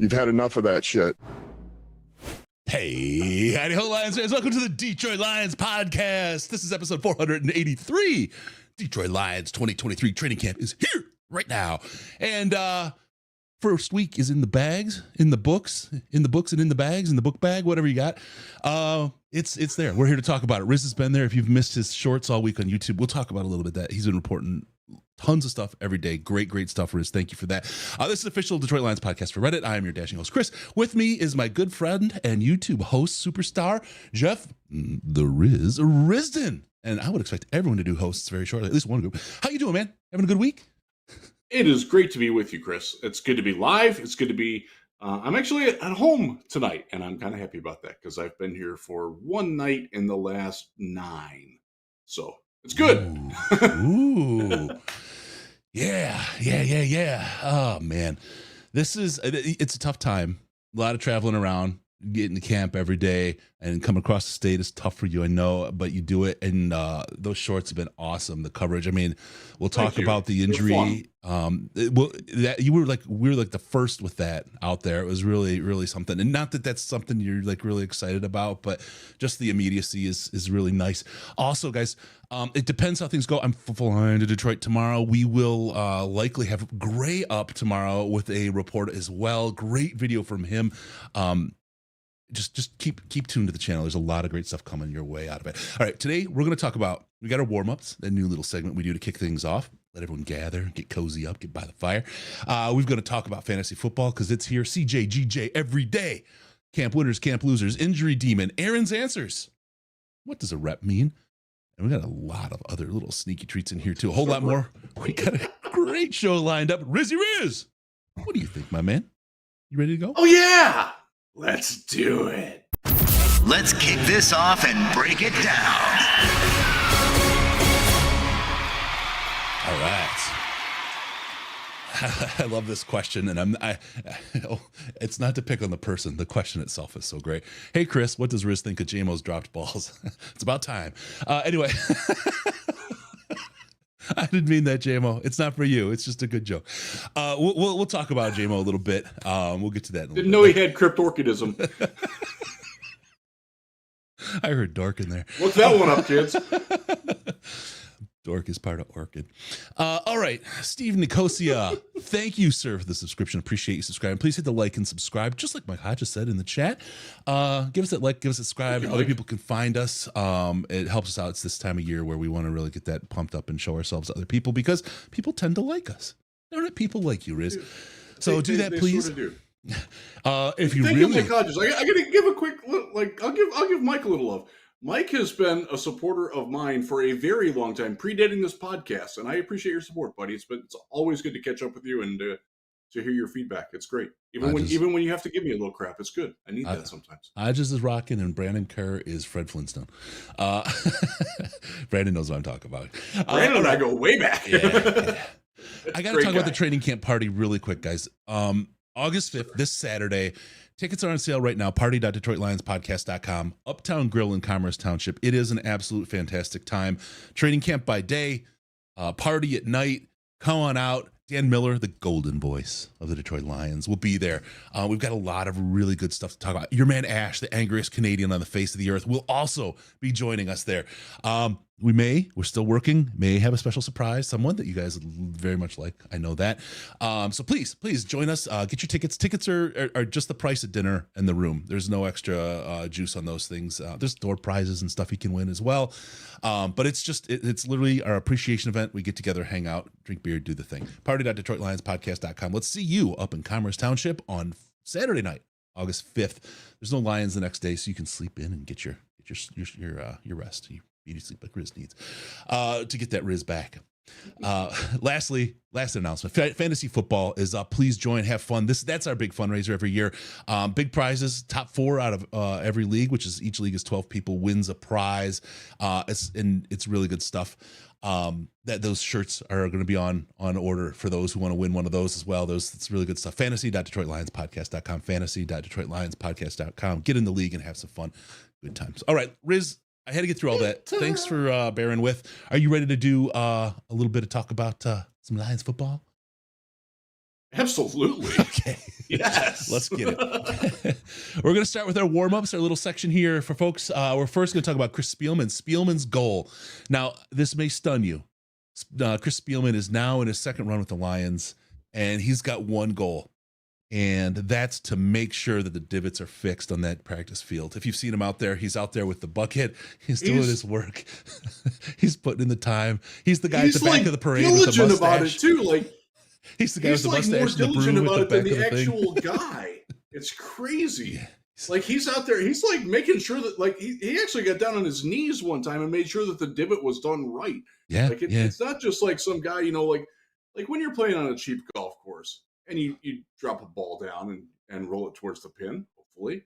You've had enough of that shit. Hey, howdy ho, Lions fans. Welcome to the Detroit Lions podcast. This is episode 483. Detroit Lions 2023 training camp is here right now. And first week is in the bags, in the books and in the bags, in the book bag, whatever you got. It's there. We're here to talk about it. Riz has been there. If you've missed his shorts all week on YouTube, we'll talk about a little bit of that. He's been reporting tons of stuff every day. Great stuff, Riz. Thank you for that. This is official Detroit Lions podcast for Reddit. I am your dashing host, Chris. With me is my good friend and YouTube host, superstar, Jeff, the Riz Risden. And I would expect everyone to do hosts very shortly, at least one group. How you doing, man? Having a good week? It is great to be with you, Chris. It's good to be live. It's good to be, I'm actually at home tonight, and I'm kind of happy about that because I've been here for one night in the last 9. So it's good. Ooh. Yeah. Oh, man. It's a tough time. A lot of traveling around, getting to camp every day and coming across the state is tough for you, I know, but you do it. And those shorts have been awesome. The coverage. I mean, we'll talk about the injury. We were like the first with that out there. It was really something. And not that that's something you're like really excited about, but just the immediacy is really nice. Also, guys, it depends how things go. I'm flying to Detroit tomorrow. We will likely have Gray up tomorrow with a report as well. Great video from him. Just keep tuned to the channel. There's a lot of great stuff coming your way out of it. All right, today we're going to talk about, we got our warm-ups, that new little segment we do to kick things off. Let everyone gather, get cozy up, get by the fire. We're going to talk about fantasy football because it's here. CJGJ every day. Camp winners, camp losers, injury demon, Aaron's answers. What does a rep mean? And we got a lot of other little sneaky treats in here too. A whole lot more. We got a great show lined up. Rizzy Riz, what do you think, my man? You ready to go? Oh, yeah. Let's do it. Let's kick this off and break it down. All right. I love this question, and it's not to pick on the person. The question itself is so great. Hey, Chris, what does Riz think of JMO's dropped balls? It's about time. Anyway. I didn't mean that, JMO. It's not for you. It's just a good joke. We'll talk about JMO a little bit. We'll get to that in a little Didn't know he had cryptorchidism. I heard dork in there. Look that one up, kids. Dork is part of orchid. All right, Steve Nicosia, thank you, sir, for the subscription. Appreciate you subscribing. Please hit the like and subscribe, just like Mike Hodges said in the chat. Give us that like, give us a subscribe. Other people can find us. It helps us out. It's this time of year where we want to really get that pumped up and show ourselves to other people because people tend to like us. Don't people like you, Riz? So do that, please. Sort of do. If you Thank really, you, Mike Hodges. I gotta give a quick I'll give Mike a little love. Mike has been a supporter of mine for a very long time, predating this podcast, and I appreciate your support, buddy. It's always good to catch up with you and to hear your feedback. It's great, even when you have to give me a little crap. It's good. I need that sometimes. Hodges is rocking, and Brandon Kerr is Fred Flintstone. Brandon knows what I'm talking about. Brandon and I go way back. Yeah. I got to talk about the training camp party really quick, guys. August 5th, this Saturday. Tickets are on sale right now, party.detroitlionspodcast.com, Uptown Grill in Commerce Township. It is an absolute fantastic time. Training camp by day, party at night. Come on out. Dan Miller, the golden voice of the Detroit Lions, will be there. We've got a lot of really good stuff to talk about. Your man Ash, the angriest Canadian on the face of the earth, will also be joining us there. We're still working, may have a special surprise, someone that you guys very much like. I know that. So please join us. Get your tickets. Tickets are just the price of dinner and the room. There's no extra juice on those things. There's door prizes and stuff you can win as well. But it's literally our appreciation event. We get together, hang out, drink beer, do the thing. Party.detroitlionspodcast.com. Let's see you up in Commerce Township on Saturday night, August 5th. There's no Lions the next day, so you can sleep in and get your rest. You sleep like Riz needs to get that Riz back. Last announcement, fantasy football is up. Please join, have fun. That's our big fundraiser every year. Big prizes, top 4 out of every league, which is each league is 12 people, wins a prize. It's really good stuff. That those shirts are going to be on order for those who want to win one of those as well. It's really good stuff. Fantasy.detroitlionspodcast.com, fantasy.detroitlionspodcast.com. Get in the league and have some fun. Good times. All right, Riz, I had to get through all that. Thanks for bearing with. Are you ready to do a little bit of talk about some Lions football? Absolutely. Okay. Yes. Let's get it. We're going to start with our warm-ups, our little section here for folks. We're first going to talk about Chris Spielman. Spielman's goal. Now, this may stun you. Chris Spielman is now in his second run with the Lions, and he's got one goal, and that's to make sure that the divots are fixed on that practice field. If you've seen him out there, he's out there with the bucket. He's doing his work. He's putting in the time. He's the guy at the back of the parade with the mustache. About it too. Like he's the guy with the mustache and the broom at the back of the actual guy. It's crazy. Yeah. Like he's out there. He's like making sure that like he actually got down on his knees one time and made sure that the divot was done right. Yeah. Like it's not just like some guy, you know, like when you're playing on a cheap golf course and you drop a ball down and roll it towards the pin, hopefully,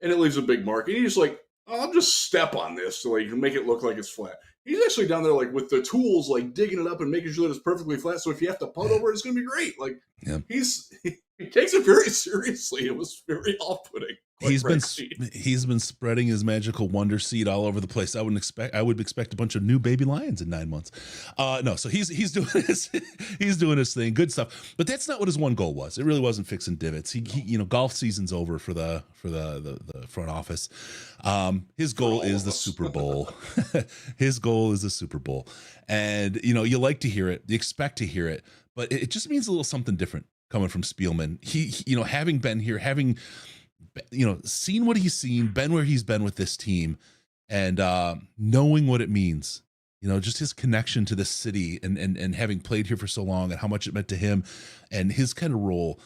and it leaves a big mark. And you're just like, oh, I'll just step on this so you can make it look like it's flat. He's actually down there like with the tools, like digging it up and making sure that it's perfectly flat. So if you have to putt over it, it's going to be great. Like he takes it very seriously. It was very off-putting. He's been spreading his magical wonder seed all over the place. I would expect a bunch of new baby lions in 9 months. No, so he's doing his thing. Good stuff. But that's not what his one goal was. It really wasn't fixing divots. He you know, golf season's over for the front office. His goal is the Super Bowl. His goal is the Super Bowl. And you know, you like to hear it, you expect to hear it, but it just means a little something different coming from Spielman. He you know, having been here, having you know, seen what he's seen, been where he's been with this team, and knowing what it means, you know, just his connection to this city and having played here for so long and how much it meant to him and his kind of role.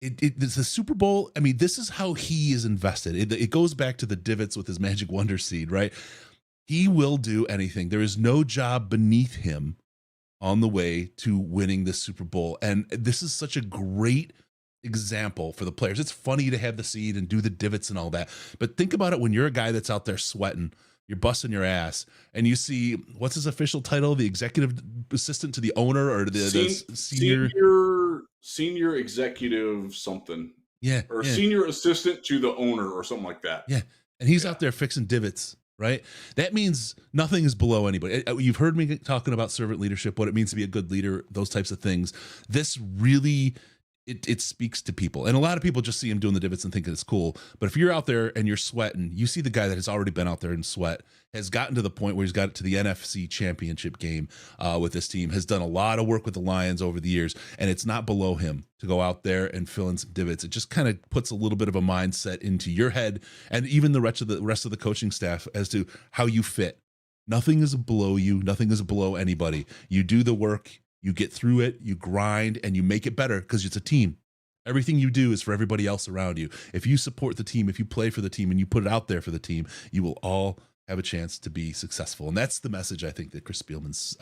It's the Super Bowl. I mean, this is how he is invested. It goes back to the divots with his magic wonder seed, right? He will do anything. There is no job beneath him on the way to winning the Super Bowl. And this is such a great example for the players. It's funny to have the seed and do the divots and all that, but think about it when you're a guy that's out there sweating, you're busting your ass, and you see, what's his official title, the executive assistant to the owner or the senior executive something, or yeah. Senior assistant to the owner or something like that. Yeah, and he's out there fixing divots, right? That means nothing is below anybody. You've heard me talking about servant leadership, what it means to be a good leader, those types of things. This really it speaks to people, and a lot of people just see him doing the divots and think it's cool. But if you're out there and you're sweating, you see the guy that has already been out there and sweat, has gotten to the point where he's got to the NFC Championship game with this team, has done a lot of work with the Lions over the years, and it's not below him to go out there and fill in some divots. It just kind of puts a little bit of a mindset into your head and even the rest of the coaching staff as to how you fit. Nothing is below you. Nothing is below anybody. You do the work. You get through it, you grind, and you make it better because it's a team. Everything you do is for everybody else around you. If you support the team, if you play for the team, and you put it out there for the team, you will all have a chance to be successful. And that's the message I think that Chris Spielman's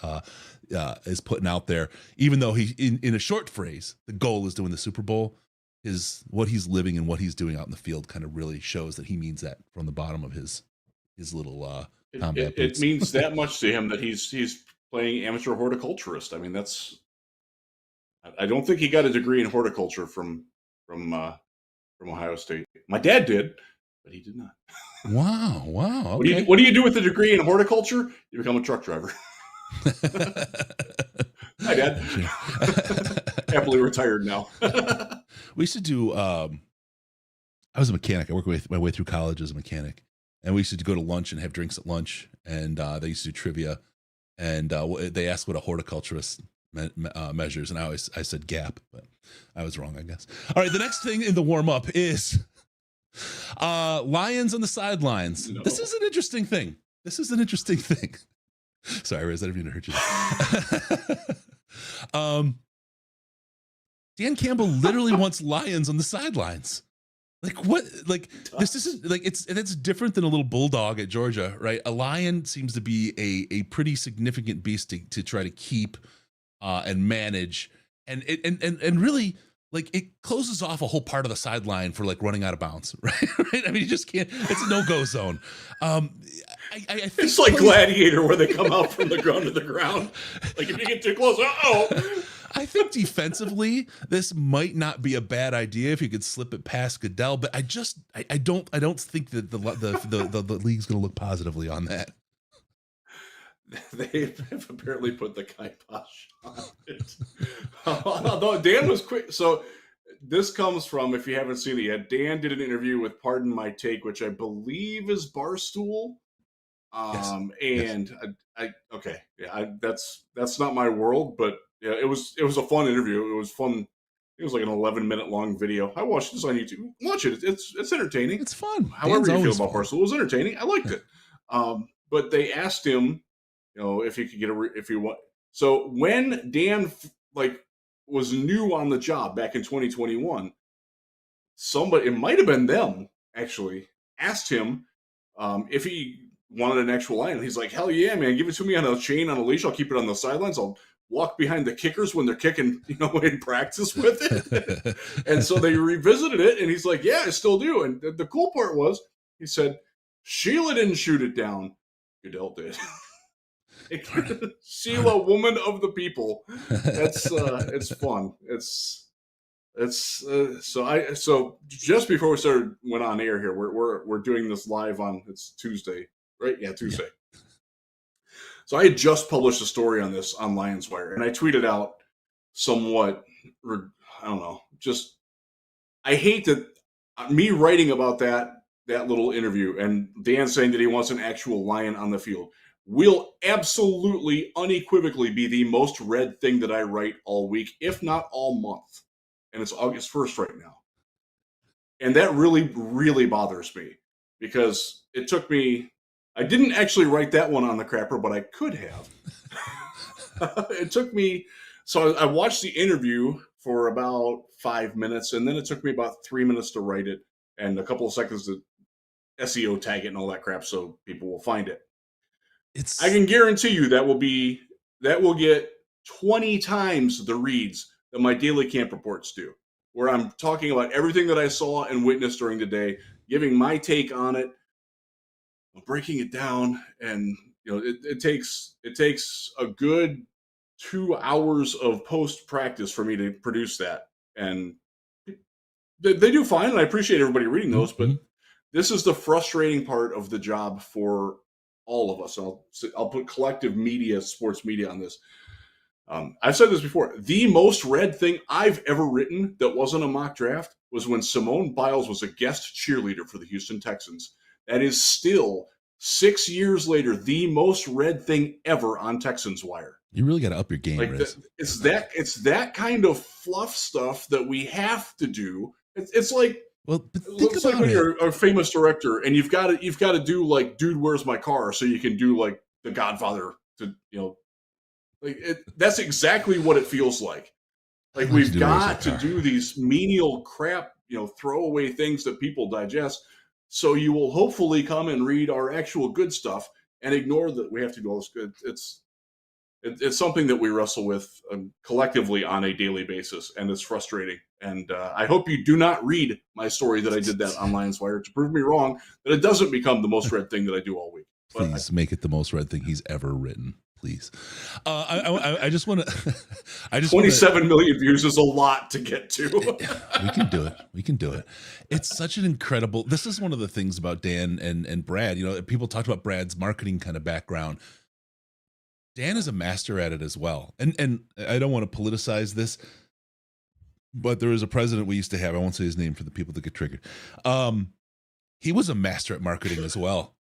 is putting out there. Even though he, in a short phrase, the goal is doing the Super Bowl, is what he's living and what he's doing out in the field kind of really shows that he means that from the bottom of his little combat boots. It means that much to him that he's playing amateur horticulturist. I mean, I don't think he got a degree in horticulture from Ohio State. My dad did, but he did not. Wow. Okay. What do you do with a degree in horticulture? You become a truck driver. Hi, Dad. Happily retired now. We used to do, I was a mechanic. I worked my way through college as a mechanic. And we used to go to lunch and have drinks at lunch. And they used to do trivia. And they asked what a horticulturist measures, and I said gap, but I was wrong, I guess. All right, the next thing in the warm-up is Lions on the sidelines. No. This is an interesting thing. Sorry, Riz, I didn't mean to hurt you. Dan Campbell literally wants Lions on the sidelines. Like what? Like this isn't like it's different than a little bulldog at Georgia, right? A lion seems to be a pretty significant beast to try to keep and manage, and really like it closes off a whole part of the sideline for like running out of bounds, right? I mean, you just can't. It's a no-go zone. I think it's like Gladiator where they come out from the ground to the ground. Like if you get too close, I think defensively, this might not be a bad idea if you could slip it past Goodell, but I don't think that the league's going to look positively on that. They have apparently put the kibosh on it. Although Dan was quick. So this comes from, if you haven't seen it yet, Dan did an interview with Pardon My Take, which I believe is Barstool. And okay, yeah, that's not my world, but yeah, it was a fun interview. It was fun. It was like an 11-minute long video. I watched this on YouTube. Watch it. It's entertaining. It's fun. However you feel about Barstool, it was entertaining. I liked it. But they asked him, if he could get if he want. So when Dan was new on the job back in 2021, somebody, it might have been them actually, asked him if he wanted an actual line. He's like, hell yeah, man, give it to me on a chain, on a leash. I'll keep it on the sidelines. I'll walk behind the kickers when they're kicking, in practice with it. And so they revisited it, and he's like, yeah, I still do. And the cool part was, he said, Sheila didn't shoot it down. Goodell did. Sheila, woman of the people. That's it's fun. So just before we went on air here, we're doing this live on, it's Tuesday, right? Yeah, Tuesday. Yeah. So I had just published a story on this on Lions Wire, and I tweeted out somewhat, I don't know, just I hate that me writing about that little interview and Dan saying that he wants an actual Lion on the field will absolutely, unequivocally be the most read thing that I write all week, if not all month. And it's August 1st right now. And that really, really bothers me, because it took me, I didn't actually write that one on the crapper, but I could have. It took me, so I watched the interview for about 5 minutes, and then it took me about 3 minutes to write it and a couple of seconds to SEO tag it and all that crap so people will find it. I can guarantee you that will get 20 times the reads that my daily camp reports do, where I'm talking about everything that I saw and witnessed during the day, giving my take on it, breaking it down, and it takes a good 2 hours of post practice for me to produce that, and they do fine, and I appreciate everybody reading those. But this is the frustrating part of the job for all of us. I'll put collective media, sports media, on this. I've said this before. The most read thing I've ever written that wasn't a mock draft was when Simone Biles was a guest cheerleader for the Houston Texans. That is still, 6 years later, the most read thing ever on Texans Wire. You really got to up your game, Riz. It's that kind of fluff stuff that we have to do. It's like, well, it's like when you're a famous director and you've got to do like, Dude, Where's My Car? So you can do like The Godfather to that's exactly what it feels like. Like, we've got to do these menial crap, throwaway things that people digest. So you will hopefully come and read our actual good stuff and ignore that we have to do all this good. It's something that we wrestle with collectively on a daily basis, and it's frustrating. And I hope you do not read my story that I did that on Lions Wire to prove me wrong, that it doesn't become the most read thing that I do all week. Please make it the most read thing he's ever written. Please. I just want to. 27 million views is a lot to get to. We can do it. It's such an incredible. This is one of the things about Dan and Brad. People talked about Brad's marketing kind of background. Dan is a master at it as well. And I don't want to politicize this, but there is a president we used to have. I won't say his name for the people that get triggered. He was a master at marketing as well.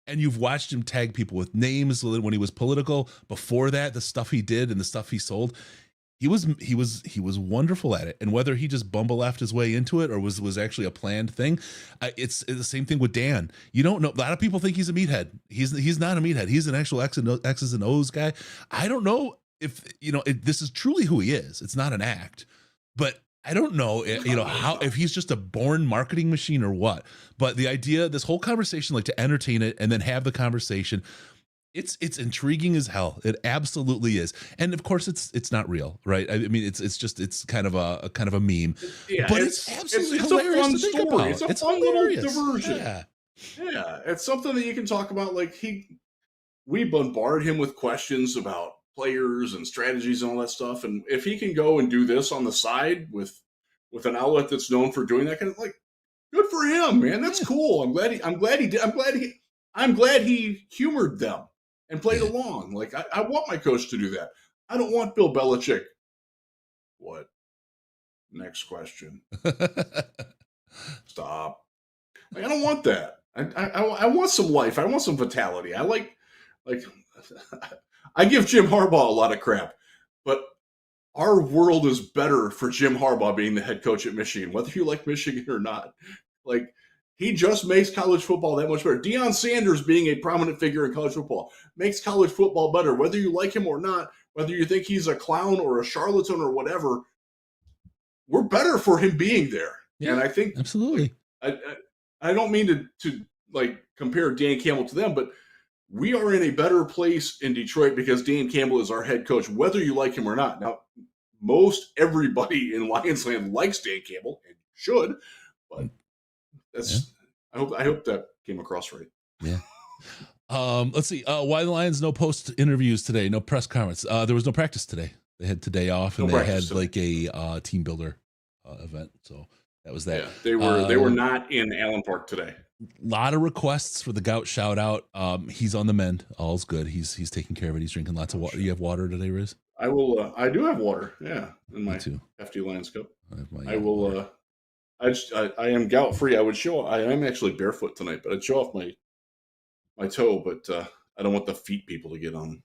And you've watched him tag people with names when he was political. Before that, the stuff he did and the stuff he sold, he was wonderful at it. And whether he just bumble-laughed his way into it or was actually a planned thing, it's the same thing with Dan. You don't know. A lot of people think he's a meathead. He's not a meathead. He's an actual X's and O's guy. I don't know if this is truly who he is. It's not an act, but I don't know, how, if he's just a born marketing machine or what. But the idea, this whole conversation, like to entertain it and then have the conversation, it's intriguing as hell. It absolutely is. And of course, it's not real, right? I mean, it's kind of a meme, but it's absolutely hilarious. It's a fun story. It's a fun little diversion. Yeah, it's something that you can talk about. Like we bombard him with questions about players and strategies and all that stuff, and if he can go and do this on the side with an outlet that's known for doing that kind of, like, good for him, man. That's cool. I'm glad he humored them and played along. Like, I want my coach to do that. I don't want Bill Belichick. What? Next question. Stop. Like, I don't want that. I want some life. I want some vitality. I like I give Jim Harbaugh a lot of crap, but our world is better for Jim Harbaugh being the head coach at Michigan, whether you like Michigan or not. Like, he just makes college football that much better. Deion Sanders being a prominent figure in college football makes college football better, whether you like him or not, whether you think he's a clown or a charlatan or whatever. We're better for him being there. Yeah, and I think absolutely. I don't mean to like compare Dan Campbell to them, but we are in a better place in Detroit because Dan Campbell is our head coach, whether you like him or not. Now, most everybody in Lionsland likes Dan Campbell and should, but that's I hope that came across right. Yeah. Let's see. Why the Lions? No post interviews today. No press conference. There was no practice today. They had today off, and they had like a team builder event. So that was that. Yeah, they were not in Allen Park today. A lot of requests for the gout shout out. He's on the mend. All's good. He's taking care of it. He's drinking lots of water. You have water today, Riz? I will. I do have water. Yeah, in my too. hefty Lions cup. I will. Water. I am gout free. I am actually barefoot tonight, but I'd show off my toe, but I don't want the feet people to get on.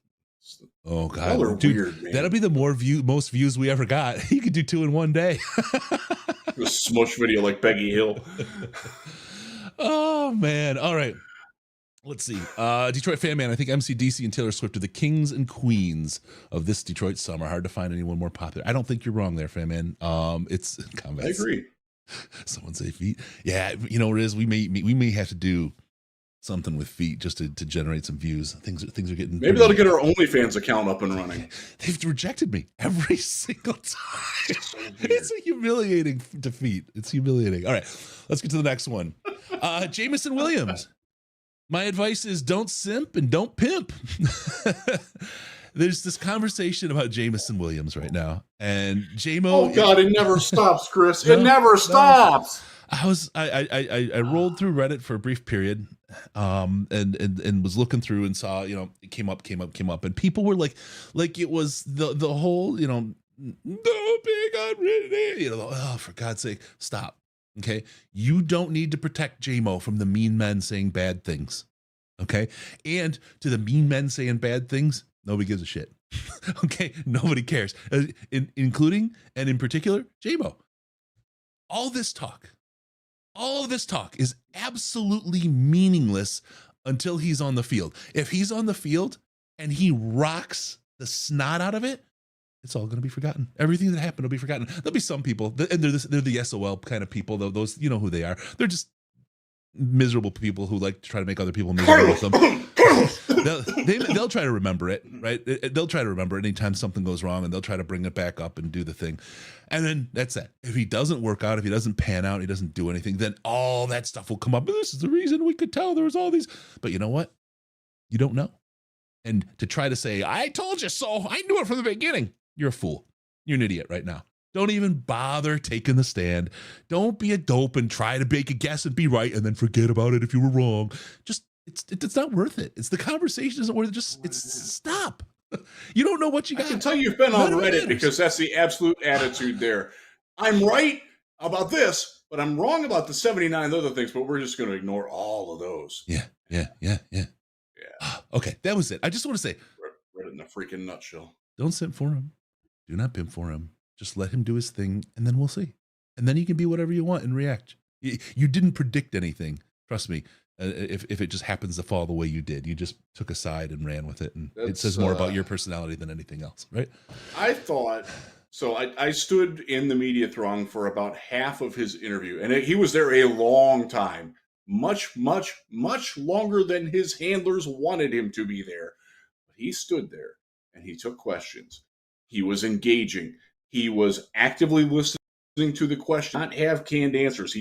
Oh God, dude, weird, man. That'll be the most views we ever got. You could do 2 in one day. A smush video like Peggy Hill. Oh man. All right. Let's see. Detroit Fan Man. I think MC/DC and Taylor Swift are the kings and queens of this Detroit summer. Hard to find anyone more popular. I don't think you're wrong there, Fan Man. It's comments. I agree. Someone say feet. Yeah, you know, Riz, we may have to do something with feet just to generate some views. Things are getting. Maybe that'll get our OnlyFans account up and running. They've rejected me every single time. It's a humiliating defeat. It's humiliating. All right, let's get to the next one. Jameson Williams. My advice is don't simp and don't pimp. There's this conversation about Jameson Williams right now, and JMO. Oh God, it never stops, Chris. It never stops. I rolled through Reddit for a brief period, and was looking through and saw, it came up, and people were like it was the whole, no big unwritten, oh, for God's sake, stop. Okay, you don't need to protect JMO from the mean men saying bad things. Okay, and to the mean men saying bad things, nobody gives a shit. Okay, nobody cares, including and in particular JMO. All this talk is absolutely meaningless until he's on the field. If he's on the field and he rocks the snot out of it, it's all going to be forgotten. Everything that happened will be forgotten. There'll be some people, and they're the SOL kind of people, though. Those, you know who they are. They're just miserable people who like to try to make other people miserable with them. They'll try to remember it, right? They'll try to remember it anytime something goes wrong, and they'll try to bring it back up and do the thing. And then that's it. If he doesn't work out, if he doesn't pan out, he doesn't do anything, then all that stuff will come up. This is the reason we could tell there was all these. But you know what? You don't know. And to try to say, I told you so, I knew it from the beginning, you're a fool. You're an idiot right now. Don't even bother taking the stand. Don't be a dope and try to make a guess and be right and then forget about it if you were wrong. Just it's not worth it. It's the conversation isn't worth it. Stop. You don't know what you got. I can tell you've been on Reddit because that's the absolute attitude there. I'm right about this, but I'm wrong about the 79 other things, but we're just going to ignore all of those. Yeah. Okay, that was it. I just want to say, Reddit in a freaking nutshell. Don't simp for him. Do not pimp for him. Just let him do his thing, and then we'll see. And then you can be whatever you want and react. You didn't predict anything. Trust me. If it just happens to fall the way you did, you just took a side and ran with it, and it says more about your personality than anything else, right? I thought so. I stood in the media throng for about half of his interview, and he was there a long time, much longer than his handlers wanted him to be there. But he stood there and he took questions. He was engaging. He was actively listening to the question, not have canned answers.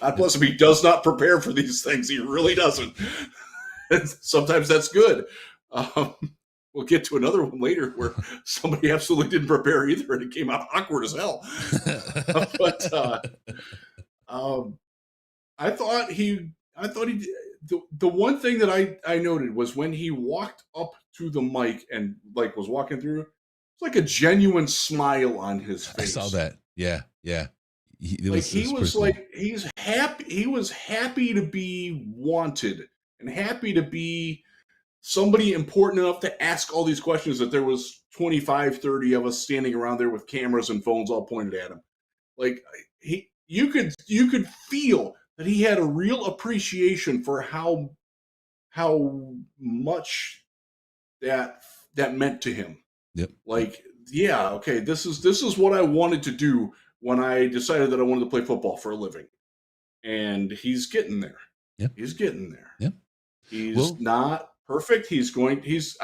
God bless him, he does not prepare for these things. He really doesn't. Sometimes that's good. We'll get to another one later where somebody absolutely didn't prepare either, and it came out awkward as hell. But I thought he. The one thing that I noted was when he walked up to the mic and like was walking through, it's like a genuine smile on his face. I saw that. Yeah. He was happy to be wanted and happy to be somebody important enough to ask all these questions, that there was 25, 30 of us standing around there with cameras and phones all pointed at him. Like you could feel that he had a real appreciation for how much that meant to him. Yep. Like, yeah, okay, this is what I wanted to do when I decided that I wanted to play football for a living. And he's getting there. Yep. He's getting there. Yep. He's not perfect. I've said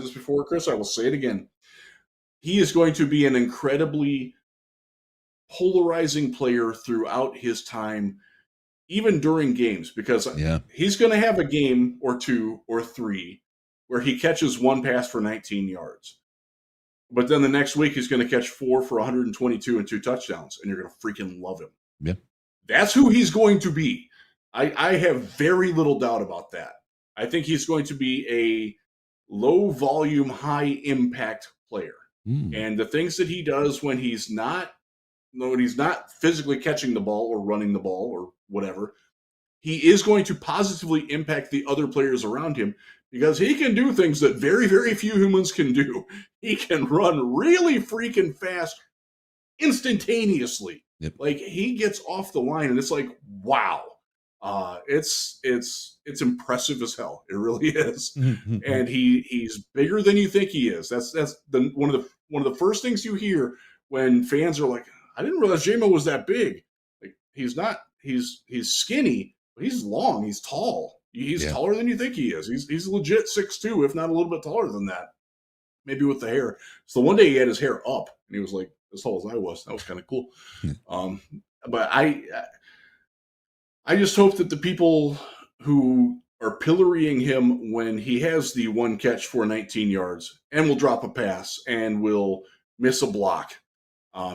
this before, Chris, I will say it again. He is going to be an incredibly polarizing player throughout his time, even during games, because he's going to have a game or two or three where he catches one pass for 19 yards. But then the next week he's going to catch 4 for 122 and 2 touchdowns, and you're going to freaking love him. Yeah. That's who he's going to be. I have very little doubt about that. I think he's going to be a low volume, high impact player. And the things that he does when he's not physically catching the ball or running the ball or whatever, he is going to positively impact the other players around him, because he can do things that very, very few humans can do. He can run really freaking fast instantaneously. Yep. Like, he gets off the line and it's like, wow. It's impressive as hell. It really is. And he's bigger than you think he is. That's one of the first things you hear when fans are like, I didn't realize J-Mo was that big. Like, he's not. He's skinny, but he's long. He's tall. He's taller than you think he is. He's legit 6'2", if not a little bit taller than that. Maybe with the hair. So one day he had his hair up, and he was like as tall as I was. That was kind of cool. But I just hope that the people who are pillorying him when he has the one catch for 19 yards and will drop a pass and will miss a block,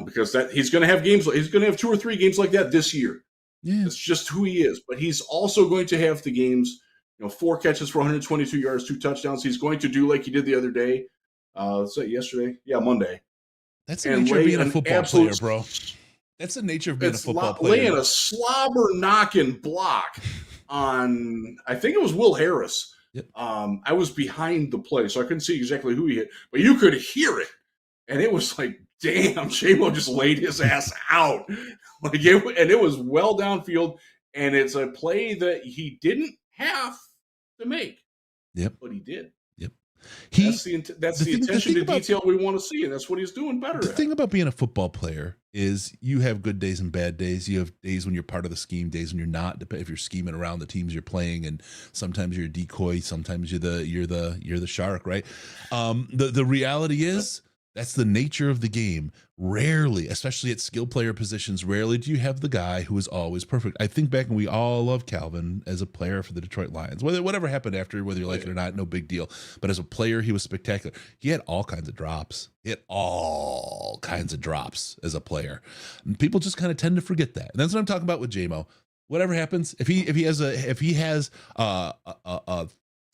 because that he's going to have games. He's going to have 2 or 3 games like that this year. Yeah. That's just who he is. But he's also going to have the games, 4 catches for 122 yards, 2 touchdowns. He's going to do like he did the other day. Let's say yesterday. Yeah, Monday. That's the nature of being a football player, bro. That's the nature of being a football player. Laying a slobber knocking block on, I think it was Will Harris. Yep. I was behind the play, so I couldn't see exactly who he hit, but you could hear it. And it was like, damn, J-Mo just laid his ass out. And it was well downfield, and it's a play that he didn't have to make. Yep. But he did. Yep. That's the attention to detail we want to see, and that's what he's doing better. The thing about being a football player is you have good days and bad days. You have days when you're part of the scheme, days when you're not. If you're scheming around the teams you're playing, and sometimes you're a decoy, sometimes you're the shark, right? The reality is that's the nature of the game. Rarely, especially at skill player positions, rarely do you have the guy who is always perfect. I think back, and we all love Calvin as a player for the Detroit Lions. Whatever happened after, whether you like it or not, no big deal. But as a player, he was spectacular. He had all kinds of drops. As a player. And people just kind of tend to forget that. And that's what I'm talking about with J-Mo. Whatever happens, if he has a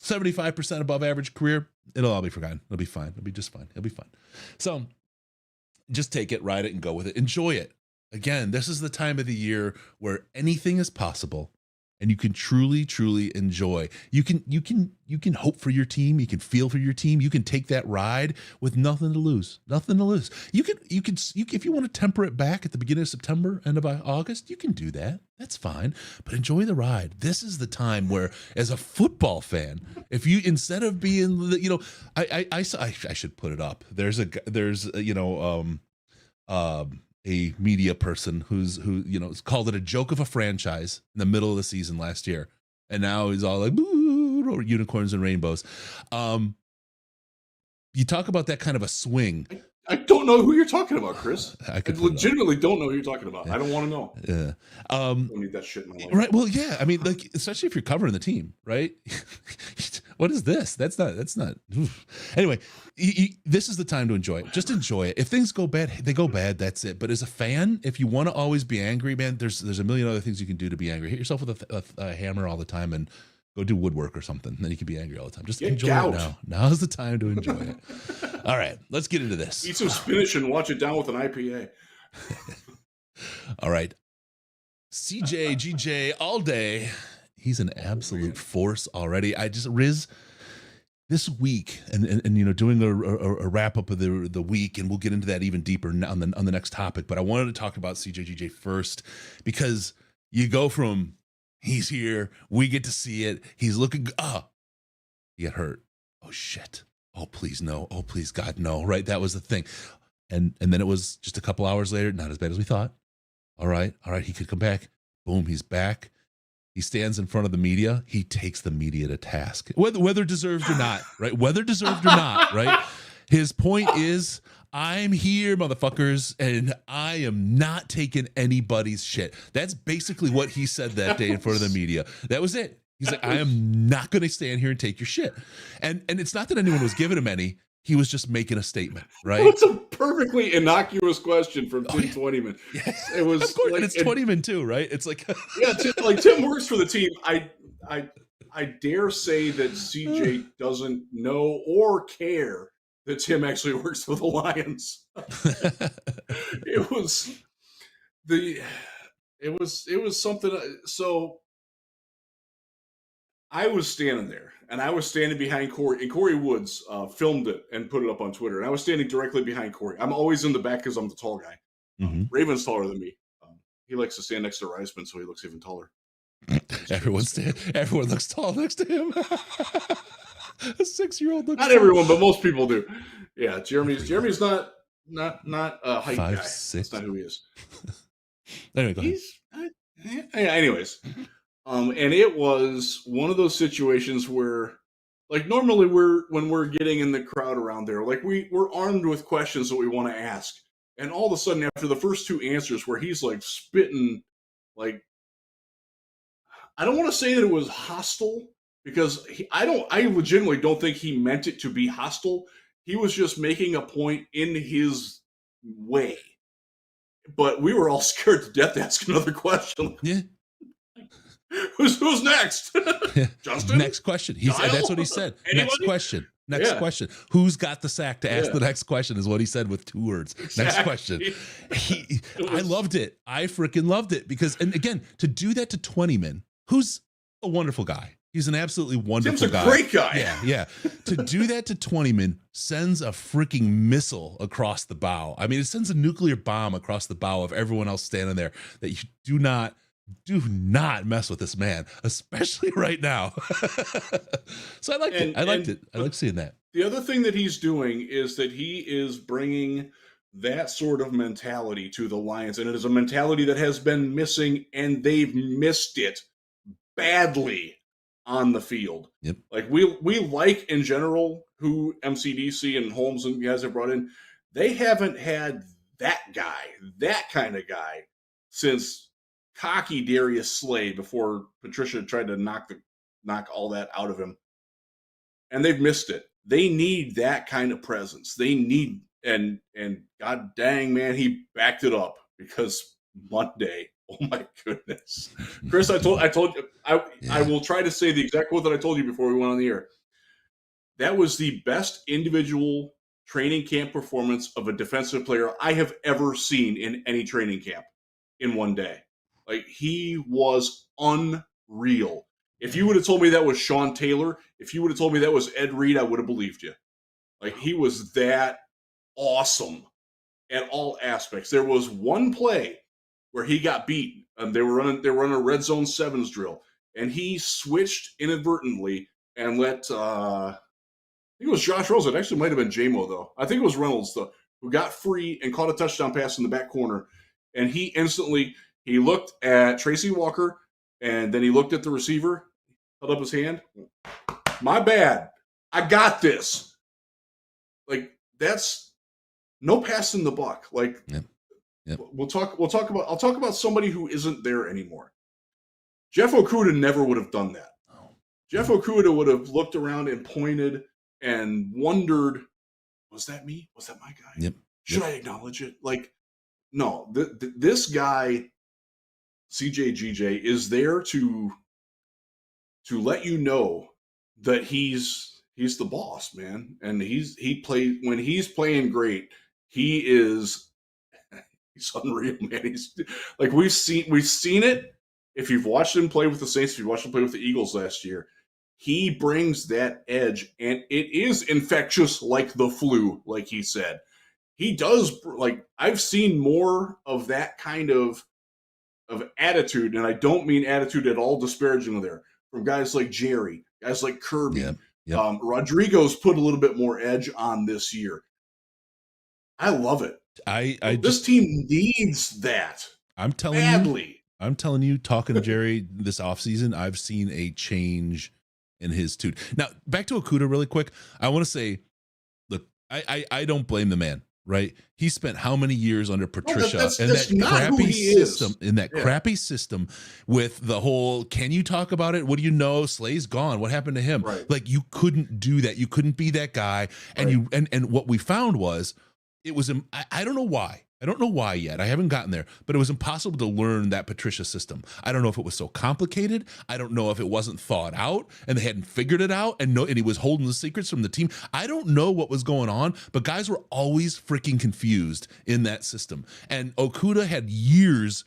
75% above average career, it'll all be forgotten. It'll be fine. It'll be just fine. It'll be fine. So just take it, ride it, and go with it. Enjoy it. Again, this is the time of the year where anything is possible, and you can truly, truly enjoy. You can hope for your team. You can feel for your team. You can take that ride with nothing to lose. Nothing to lose. You can if you want to temper it back at the beginning of September, end of August, you can do that. That's fine. But enjoy the ride. This is the time where, as a football fan, if you, instead of being I should put it up. There's a media person who's called it a joke of a franchise in the middle of the season last year, and now he's all like, boo, unicorns and rainbows. You talk about that kind of a swing. I don't know who you're talking about, Chris. I legitimately don't know who you're talking about. Yeah. I don't want to know. Yeah. I don't need that shit in my life. Right. Well, yeah. I mean, like, especially if you're covering the team, right? What is this? That's not. Oof. Anyway, this is the time to enjoy it. Just enjoy it. If things go bad, they go bad. That's it. But as a fan, if you want to always be angry, man, there's a million other things you can do to be angry. Hit yourself with a hammer all the time and Go do woodwork or something. Then you can be angry all the time. Just Get enjoy gout. it now. Now's the time to enjoy it. All right, let's get into this. Eat some spinach and watch it down with an IPA. All right. CJGJ all day. He's an absolute force already. Riz, this week, and you know, doing a wrap up of the week, and we'll get into that even deeper on the next topic. But I wanted to talk about CJGJ first because you go from he's here, we get to see it, he's looking, he got hurt. Oh shit. Oh please no. Oh please God no. Right, that was the thing, and then it was just a couple hours later, not as bad as we thought. All right, he could come back. Boom, he's back. He stands in front of the media. He takes the media to task, whether deserved or not, right? Whether deserved or not, right? His point is, I'm here, motherfuckers, and I am not taking anybody's shit. That's basically what he said that day in front of the media. That was it. He's like, I am not going to stand here and take your shit. And it's not that anyone was giving him any. He was just making a statement, right? Well, it's a perfectly innocuous question from Tim Twentyman. Yes. It was, of course, like, and it's Twentyman too, right? It's like, yeah, Tim works for the team. I dare say that CJ doesn't know or care that Tim actually works for the Lions. It was something. So I was standing there, and I was standing behind Corey, and Corey Woods filmed it and put it up on Twitter. And I was standing directly behind Corey. I'm always in the back because I'm the tall guy. Mm-hmm. Raven's taller than me. He likes to stand next to Reisman, so he looks even taller. Everyone looks tall next to him. A 6-year-old looks not tall. Everyone, but most people do. Yeah, Jeremy's not a height 5'6". guy. That's not who he is. Anyway, go ahead. Anyways, and it was one of those situations where, like, normally when we're getting in the crowd around there, like we're armed with questions that we want to ask, and all of a sudden after the first two answers, where he's like spitting, like, I don't want to say that it was hostile, because I legitimately don't think he meant it to be hostile. He was just making a point in his way. But we were all scared to death to ask another question. Yeah. Who's next? Justin? Next question. That's what he said. Anybody? Next question. Who's got the sack to ask the next question is what he said with 2 words. Exactly. Next question. I loved it. I freaking loved it because, and again, to do that to Twentyman, who's a wonderful guy. He's an absolutely wonderful guy. Tim's a great guy. Yeah. To do that to Twentyman sends a freaking missile across the bow. I mean, it sends a nuclear bomb across the bow of everyone else standing there that you do not mess with this man, especially right now. So I liked it. I liked seeing that. The other thing that he's doing is that he is bringing that sort of mentality to the Lions, and it is a mentality that has been missing, and they've missed it badly on the field. Yep. Like we like in general who MCDC and Holmes and guys have brought in. They haven't had that kind of guy since cocky Darius Slay before Patricia tried to knock all that out of him. And they've missed it. They need that kind of presence. They need, and god dang, man, he backed it up, because Monday, oh my goodness. Chris, I told you, I will try to say the exact quote that I told you before we went on the air. That was the best individual training camp performance of a defensive player I have ever seen in any training camp in one day. Like, he was unreal. If you would have told me that was Sean Taylor, if you would have told me that was Ed Reed, I would have believed you. Like, he was that awesome at all aspects. There was one play where he got beat, and they were running a red zone sevens drill, and he switched inadvertently and let I think it was Josh Rose. It actually might have been JMO, though. I think it was Reynolds, though, who got free and caught a touchdown pass in the back corner, and he looked at Tracy Walker, and then he looked at the receiver, held up his hand. My bad. I got this. Like, that's no passing the buck. Like, Yep. I'll talk about somebody who isn't there anymore. Jeff Okudah never would have done that. Oh. Jeff Okudah would have looked around and pointed and wondered, was that me? Was that my guy? Yep. Should I acknowledge it? Like, no, this guy, CJGJ, is there to to let you know that he's the boss, man. And when he's playing great, he's unreal, man. He's like, we've seen it. If you've watched him play with the Saints, if you watched him play with the Eagles last year, he brings that edge, and it is infectious like the flu, like he said. He does, like, I've seen more of that kind of attitude, and I don't mean attitude at all disparaging there, from guys like Jerry, guys like Kirby. Yep. Rodrigo's put a little bit more edge on this year. I love it. This team needs that. I'm telling you, talking to Jerry this offseason, I've seen a change in his tune. Now, back to Okudah really quick. I want to say, look, I don't blame the man, right? He spent how many years under Patricia in that crappy system, crappy system with the whole, can you talk about it? What do you know? Slay's gone. What happened to him? Right. Like, you couldn't do that. You couldn't be that guy. And right. and what we found was, it was, I don't know why. I don't know why yet. I haven't gotten there, but it was impossible to learn that Patricia system. I don't know if it was so complicated. I don't know if it wasn't thought out and they hadn't figured it out, and he was holding the secrets from the team. I don't know what was going on, but guys were always freaking confused in that system. And Okudah had years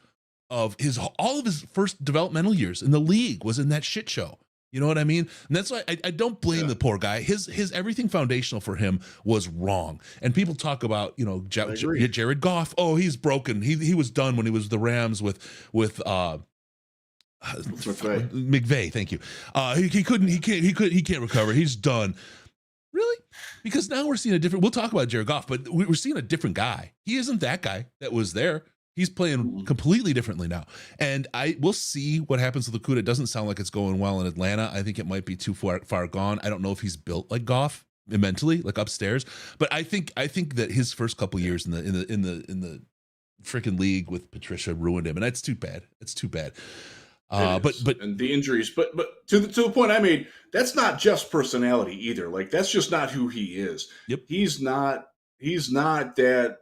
of all of his first developmental years in the league was in that shit show. You know what I mean? And that's why I don't blame the poor guy. His everything foundational for him was wrong. And people talk about, Jared Goff. Oh, he's broken. He was done when he was the Rams with McVay. Thank you. He can't recover. He's done. Really? Because now we're seeing a different. We'll talk about Jared Goff, but we're seeing a different guy. He isn't that guy that was there. He's playing completely differently now. And we'll see what happens with Okudah. It doesn't sound like it's going well in Atlanta. I think it might be too far gone. I don't know if he's built like Goff mentally, like upstairs. But I think that his first couple years in the freaking league with Patricia ruined him, and that's too bad. It's too bad. But and the injuries, but to the point I made, that's not just personality either. Like, that's just not who he is. Yep. He's not that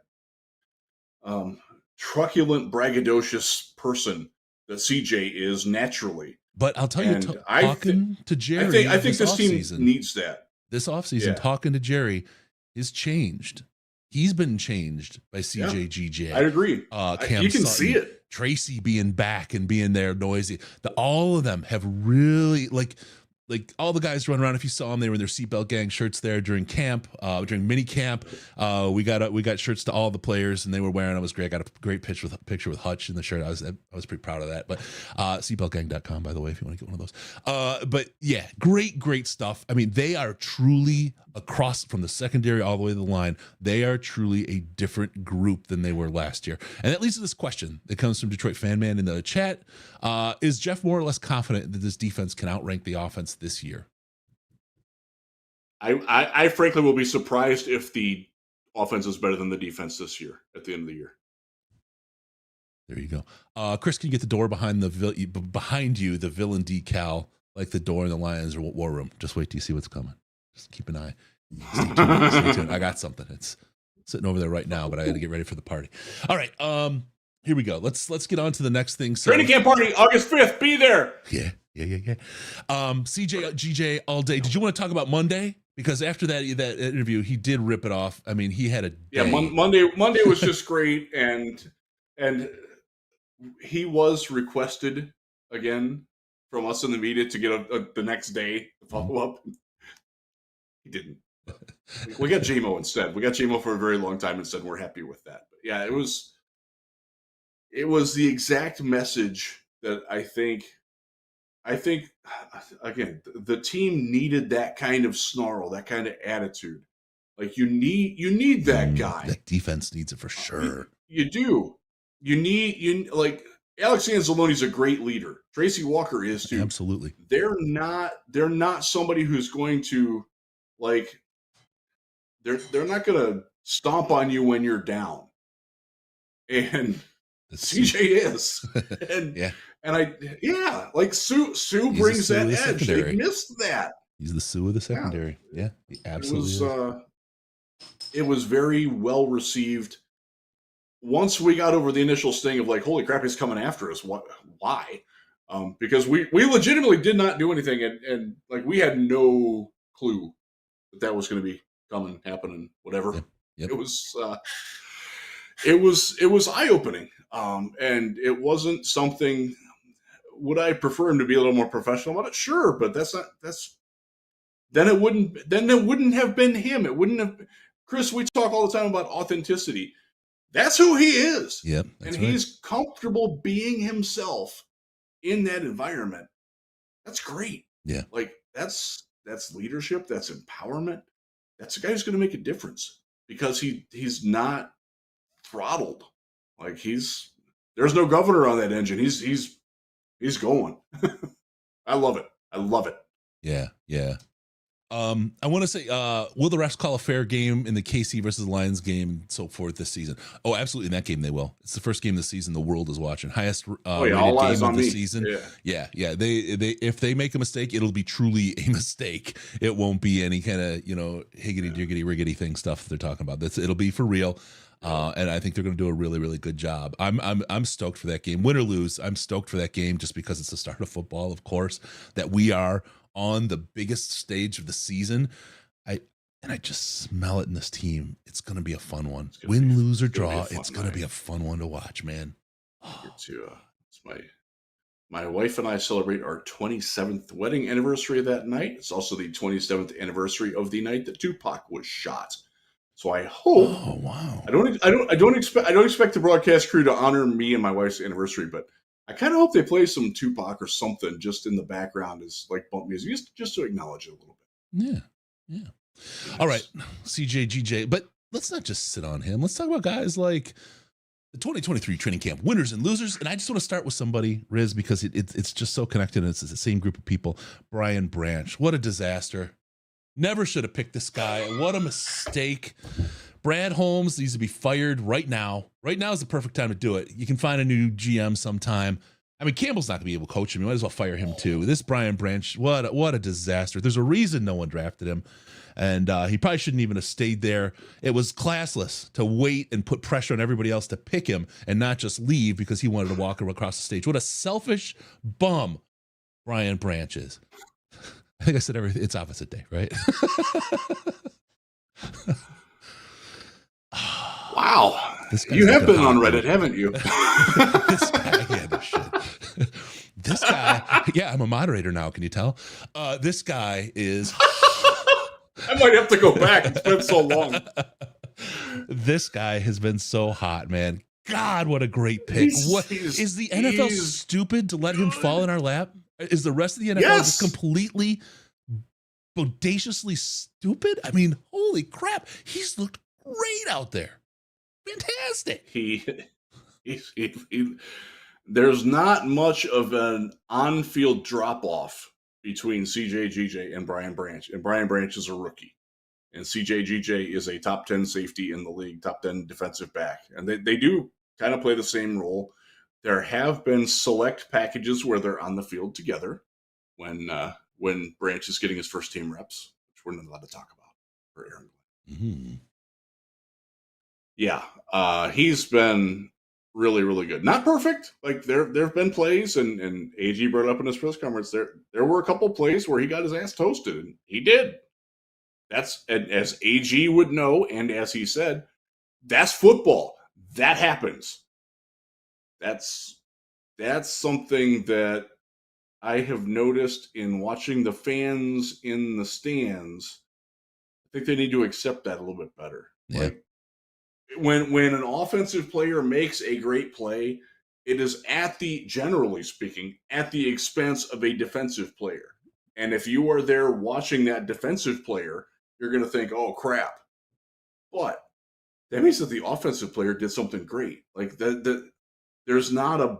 truculent, braggadocious person that CJ is naturally. But I'll tell you, talking to Jerry, I think this team needs that. This offseason, talking to Jerry is changed. He's been changed by CJGJ. I agree. Cam you can Sutton, see it. Tracy being back and being there noisy. All of them have really, like all the guys running around. If you saw them, they were in their seatbelt gang shirts there during camp, during mini camp. We got shirts to all the players, and they were wearing. It was great. I got a great picture with Hutch in the shirt. I was pretty proud of that. But seatbeltgang.com, by the way, if you want to get one of those. But yeah, great stuff. I mean, they are truly across from the secondary all the way to the line. They are truly a different group than they were last year. And that leads to this question that comes from Detroit Fan Man in the chat. Is Jeff more or less confident that this defense can outrank the offense this year? I frankly will be surprised if the offense is better than the defense this year at the end of the year. There you go. Chris, can you get the door behind you, the villain decal, like the door in the Lions or War Room? Just wait till you see what's coming. Just keep an eye. Stay tuned. I got something. It's sitting over there right now, but I got to get ready for the party. All right. Here we go. Let's get on to the next thing. So, training camp party, August 5th. Be there. Yeah. CJGJ all day. Did you want to talk about Monday? Because after that interview, he did rip it off. I mean, he had a day. Yeah. Monday was just great, and he was requested again from us in the media to get the next day to follow up. He didn't. We got JMO instead. We got JMO for a very long time instead, and we're happy with that. But yeah, it was the exact message that I think again, the team needed that kind of snarl, that kind of attitude. Like, you need that guy. That defense needs it for sure. You do. You like, Alex Anzalone's a great leader. Tracy Walker is too. Absolutely. They're not somebody who's going to, like, they're not going to stomp on you when you're down. And CJ is. And like Sue brings that edge. They missed that. He's the Sue of the secondary. Yeah, he absolutely it was very well received. Once we got over the initial sting of, like, holy crap, he's coming after us. Why? Because we legitimately did not do anything, and like we had no clue that was going to be coming, happening, whatever. Yep. It was eye opening, and it wasn't something. Would I prefer him to be a little more professional about it? Sure, but then it wouldn't have been him. It wouldn't have. Chris, we talk all the time about authenticity. That's who he is. Yep, and he's comfortable being himself in that environment. That's great. Yeah, like that's leadership. That's empowerment. That's a guy who's going to make a difference because he's not throttled. Like there's no governor on that engine. He's going. I love it. Yeah. I want to say, will the refs call a fair game in the KC versus Lions game and so forth this season? Oh, absolutely. In that game, they will. It's the first game of the season the world is watching. Highest rated game of the season. Yeah. They if they make a mistake, it'll be truly a mistake. It won't be any kind of higgity diggity riggity thing stuff they're talking about. It'll be for real. And I think they're going to do a really, really good job. I'm stoked for that game, win or lose. I'm stoked for that game just because it's the start of football, of course. That we are on the biggest stage of the season. I just smell it in this team. It's going to be a fun one. Win, lose, or draw. It's going to be a fun one to watch, man. It's my wife and I celebrate our 27th wedding anniversary that night. It's also the 27th anniversary of the night that Tupac was shot. So I hope. Oh wow! I don't expect the broadcast crew to honor me and my wife's anniversary, but I kind of hope they play some Tupac or something just in the background as like bump music, just to acknowledge it a little bit. Yeah. All right, CJGJ, but let's not just sit on him. Let's talk about guys like the 2023 training camp winners and losers. And I just want to start with somebody, Riz, because it's just so connected. And it's the same group of people. Brian Branch, what a disaster! Never should have picked this guy. What a mistake. Brad Holmes needs to be fired right now. Right now is the perfect time to do it. You can find a new GM sometime. I mean, Campbell's not going to be able to coach him. You might as well fire him too. This Brian Branch, what a disaster. There's a reason no one drafted him. And he probably shouldn't even have stayed there. It was classless to wait and put pressure on everybody else to pick him and not just leave because he wanted to walk across the stage. What a selfish bum Brian Branch is. I think I said everything. It's opposite day, right? Wow. You have been on Reddit, haven't you? This guy, no shit. This guy, I'm a moderator now. Can you tell? This guy is. I might have to go back. It's been so long. This guy has been so hot, man. God, what a great pick. Is the NFL stupid to let him fall in our lap? Is the rest of the NFL just completely bodaciously stupid? I mean, holy crap. He's looked great out there. Fantastic. There's not much of an on-field drop-off between CJGJ and Brian Branch. And Brian Branch is a rookie. And CJGJ is a top 10 safety in the league, top 10 defensive back. And they do kind of play the same role. There have been select packages where they're on the field together when Branch is getting his first team reps, which we're not allowed to talk about for Aaron. Mm-hmm. Yeah, he's been really, really good. Not perfect. Like there have been plays, and AG brought up in his press conference. There were a couple plays where he got his ass toasted, and he did. That's, as AG would know, and as he said, that's football. That happens. That's something that I have noticed in watching the fans in the stands. I think they need to accept that a little bit better. Yeah. Like, when an offensive player makes a great play, it is generally speaking, at the expense of a defensive player. And if you are there watching that defensive player, you're going to think, oh, crap. But that means that the offensive player did something great. Like there's not a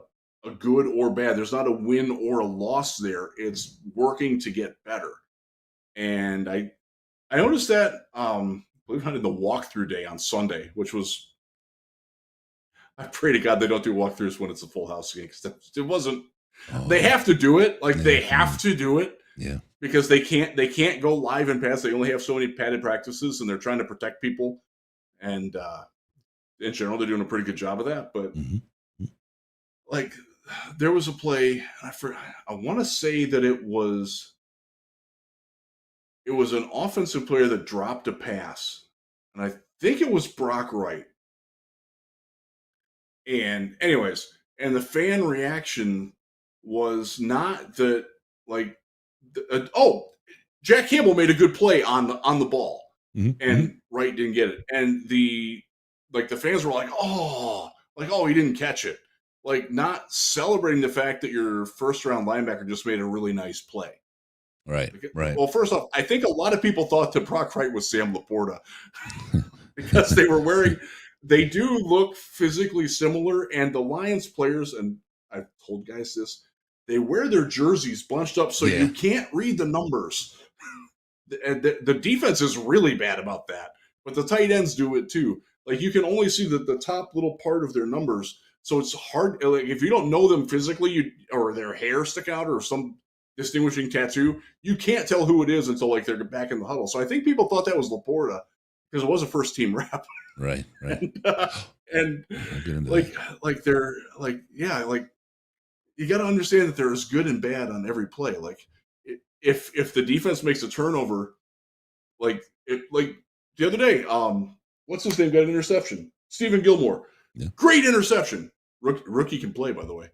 good or bad. There's not a win or a loss there. It's working to get better. And I noticed that, believe it or not, in the walkthrough day on Sunday, which was, I pray to God they don't do walkthroughs when it's a full house game. It wasn't. They have to do it. Like they have to do it. Yeah. Because they can't go live and pass. They only have so many padded practices, and they're trying to protect people. And in general, they're doing a pretty good job of that. But like there was a play. I want to say that it was an offensive player that dropped a pass, and I think it was Brock Wright. And anyways, and the fan reaction was not that like, Jack Campbell made a good play on the ball, and Wright didn't get it, and the fans were like, oh, he didn't catch it, like not celebrating the fact that your first round linebacker just made a really nice play. Right. Well, first off, I think a lot of people thought that Brock Wright was Sam Laporta because they do look physically similar, and the Lions players, and I've told guys this, they wear their jerseys bunched up so you can't read the numbers. The defense is really bad about that, but the tight ends do it too. Like, you can only see the top little part of their numbers, so it's hard. Like, if you don't know them physically, or their hair stick out, or some distinguishing tattoo, you can't tell who it is until like they're back in the huddle. So I think people thought that was Laporta because it was a first team rep. Right. and they're like, you got to understand that there is good and bad on every play. Like, if the defense makes a turnover, like the other day, what's his name got an interception? Stephen Gilmore, great interception. Rookie can play, by the way.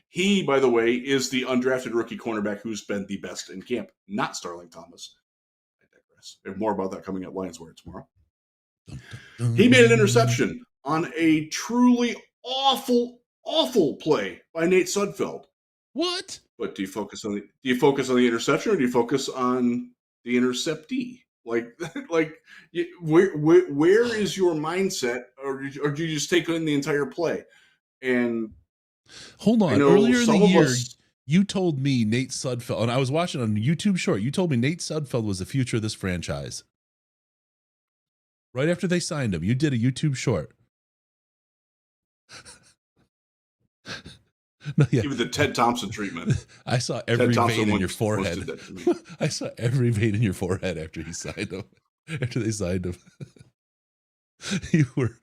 He, by the way, is the undrafted rookie cornerback who's been the best in camp, not Starling Thomas. I digress. We have more about that coming at Lions Wire tomorrow. He made an interception on a truly awful play by Nate Sudfeld. What? But do you focus on the interception, or do you focus on the interceptee? Where is your mindset, or do you just take in the entire play? And hold on, earlier in the year, you told me Nate Sudfeld, and I was watching on YouTube Short. You told me Nate Sudfeld was the future of this franchise. Right after they signed him, you did a YouTube Short. No, yeah. Even the Ted Thompson treatment. I saw every vein in your forehead. I saw every vein in your forehead after he signed him. After they signed him. You were.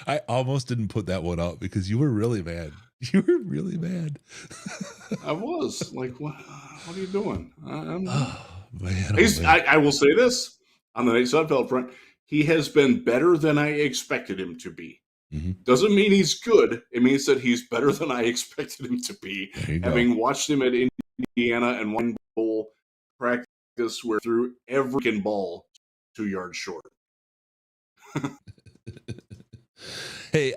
I almost didn't put that one out because you were really mad. You were really mad. I was like, what are you doing? Man. I will say this on the Nate Sudfeld front. He has been better than I expected him to be. Mm-hmm. Doesn't mean he's good. It means that he's better than I expected him to be. Having watched him at Indiana and one bowl practice where threw every ball 2 yards short. Hey,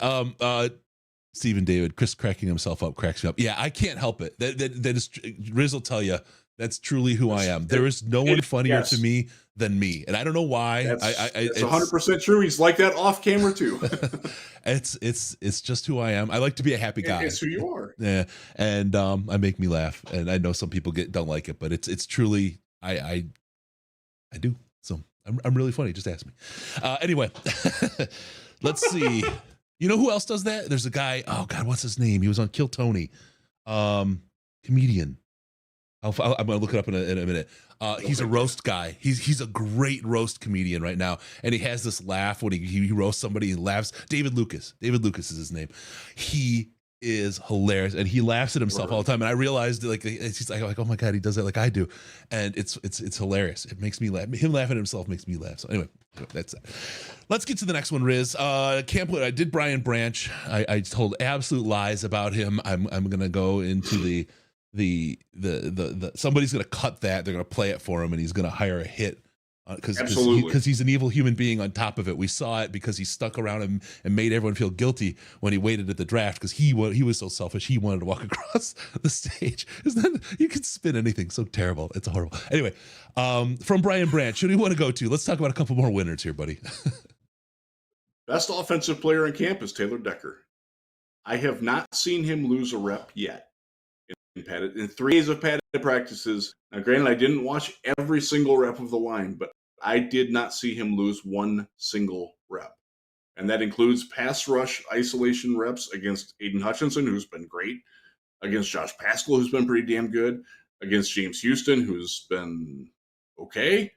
Stephen David, Chris cracking himself up cracks me up. Yeah, I can't help it. That is, Riz will tell you, that's truly who I am. There is no one funnier to me than me, and I don't know why. It's 100% true. He's like that off camera too. It's just who I am. I like to be a happy guy. It's who you are. Yeah, and I make me laugh, and I know some people don't like it, but it's truly I do. So I'm really funny. Just ask me. Anyway, let's see. You know who else does that? There's a guy. Oh God, what's his name? He was on Kill Tony. Comedian. I'm gonna look it up in a minute. He's a roast guy. He's a great roast comedian right now, and he has this laugh when he roasts somebody and laughs. David Lucas is his name. He is hilarious, and he laughs at himself all the time. And I realized, like, he's like, oh my God, he does that like I do, and it's hilarious. It makes me laugh. Him laughing at himself makes me laugh. So anyway, that's it. Let's get to the next one, Riz. Campbell. I did Brian Branch. I told absolute lies about him. I'm gonna go into the somebody's gonna cut that. They're gonna play it for him, and he's gonna hire a hit because he's an evil human being. On top of it, we saw it because he stuck around him and made everyone feel guilty when he waited at the draft because he was so selfish. He wanted to walk across the stage. You can spin anything so terrible. It's horrible. Anyway, from Brian Branch, who do you want to go to? Let's talk about a couple more winners here, buddy. Best offensive player in camp is Taylor Decker. I have not seen him lose a rep yet. In 3 days of padded practices. Now, granted, I didn't watch every single rep of the line, but I did not see him lose one single rep. And that includes pass rush isolation reps against Aiden Hutchinson, who's been great, against Josh Paschal, who's been pretty damn good, against James Houston, who's been okay.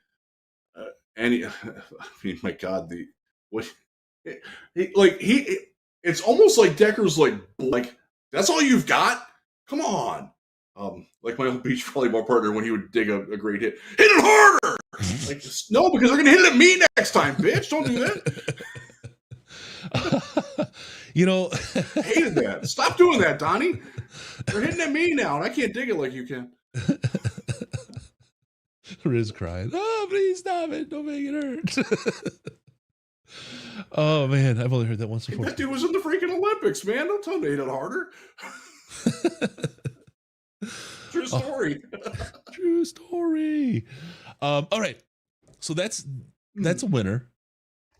I mean, my God, it's almost like Decker's like That's all you've got? Come on. Like my old beach volleyball partner when he would dig a great hit. Hit it harder! Like, no, because they're going to hit it at me next time, bitch. Don't do that. You know, hated that. Stop doing that, Donnie. They're hitting at me now, and I can't dig it like you can. Riz crying. Oh, please stop it. Don't make it hurt. Oh, man. I've only heard that once before. That dude was in the freaking Olympics, man. Don't tell him to hit it harder. True story. True story. All right. So that's a winner.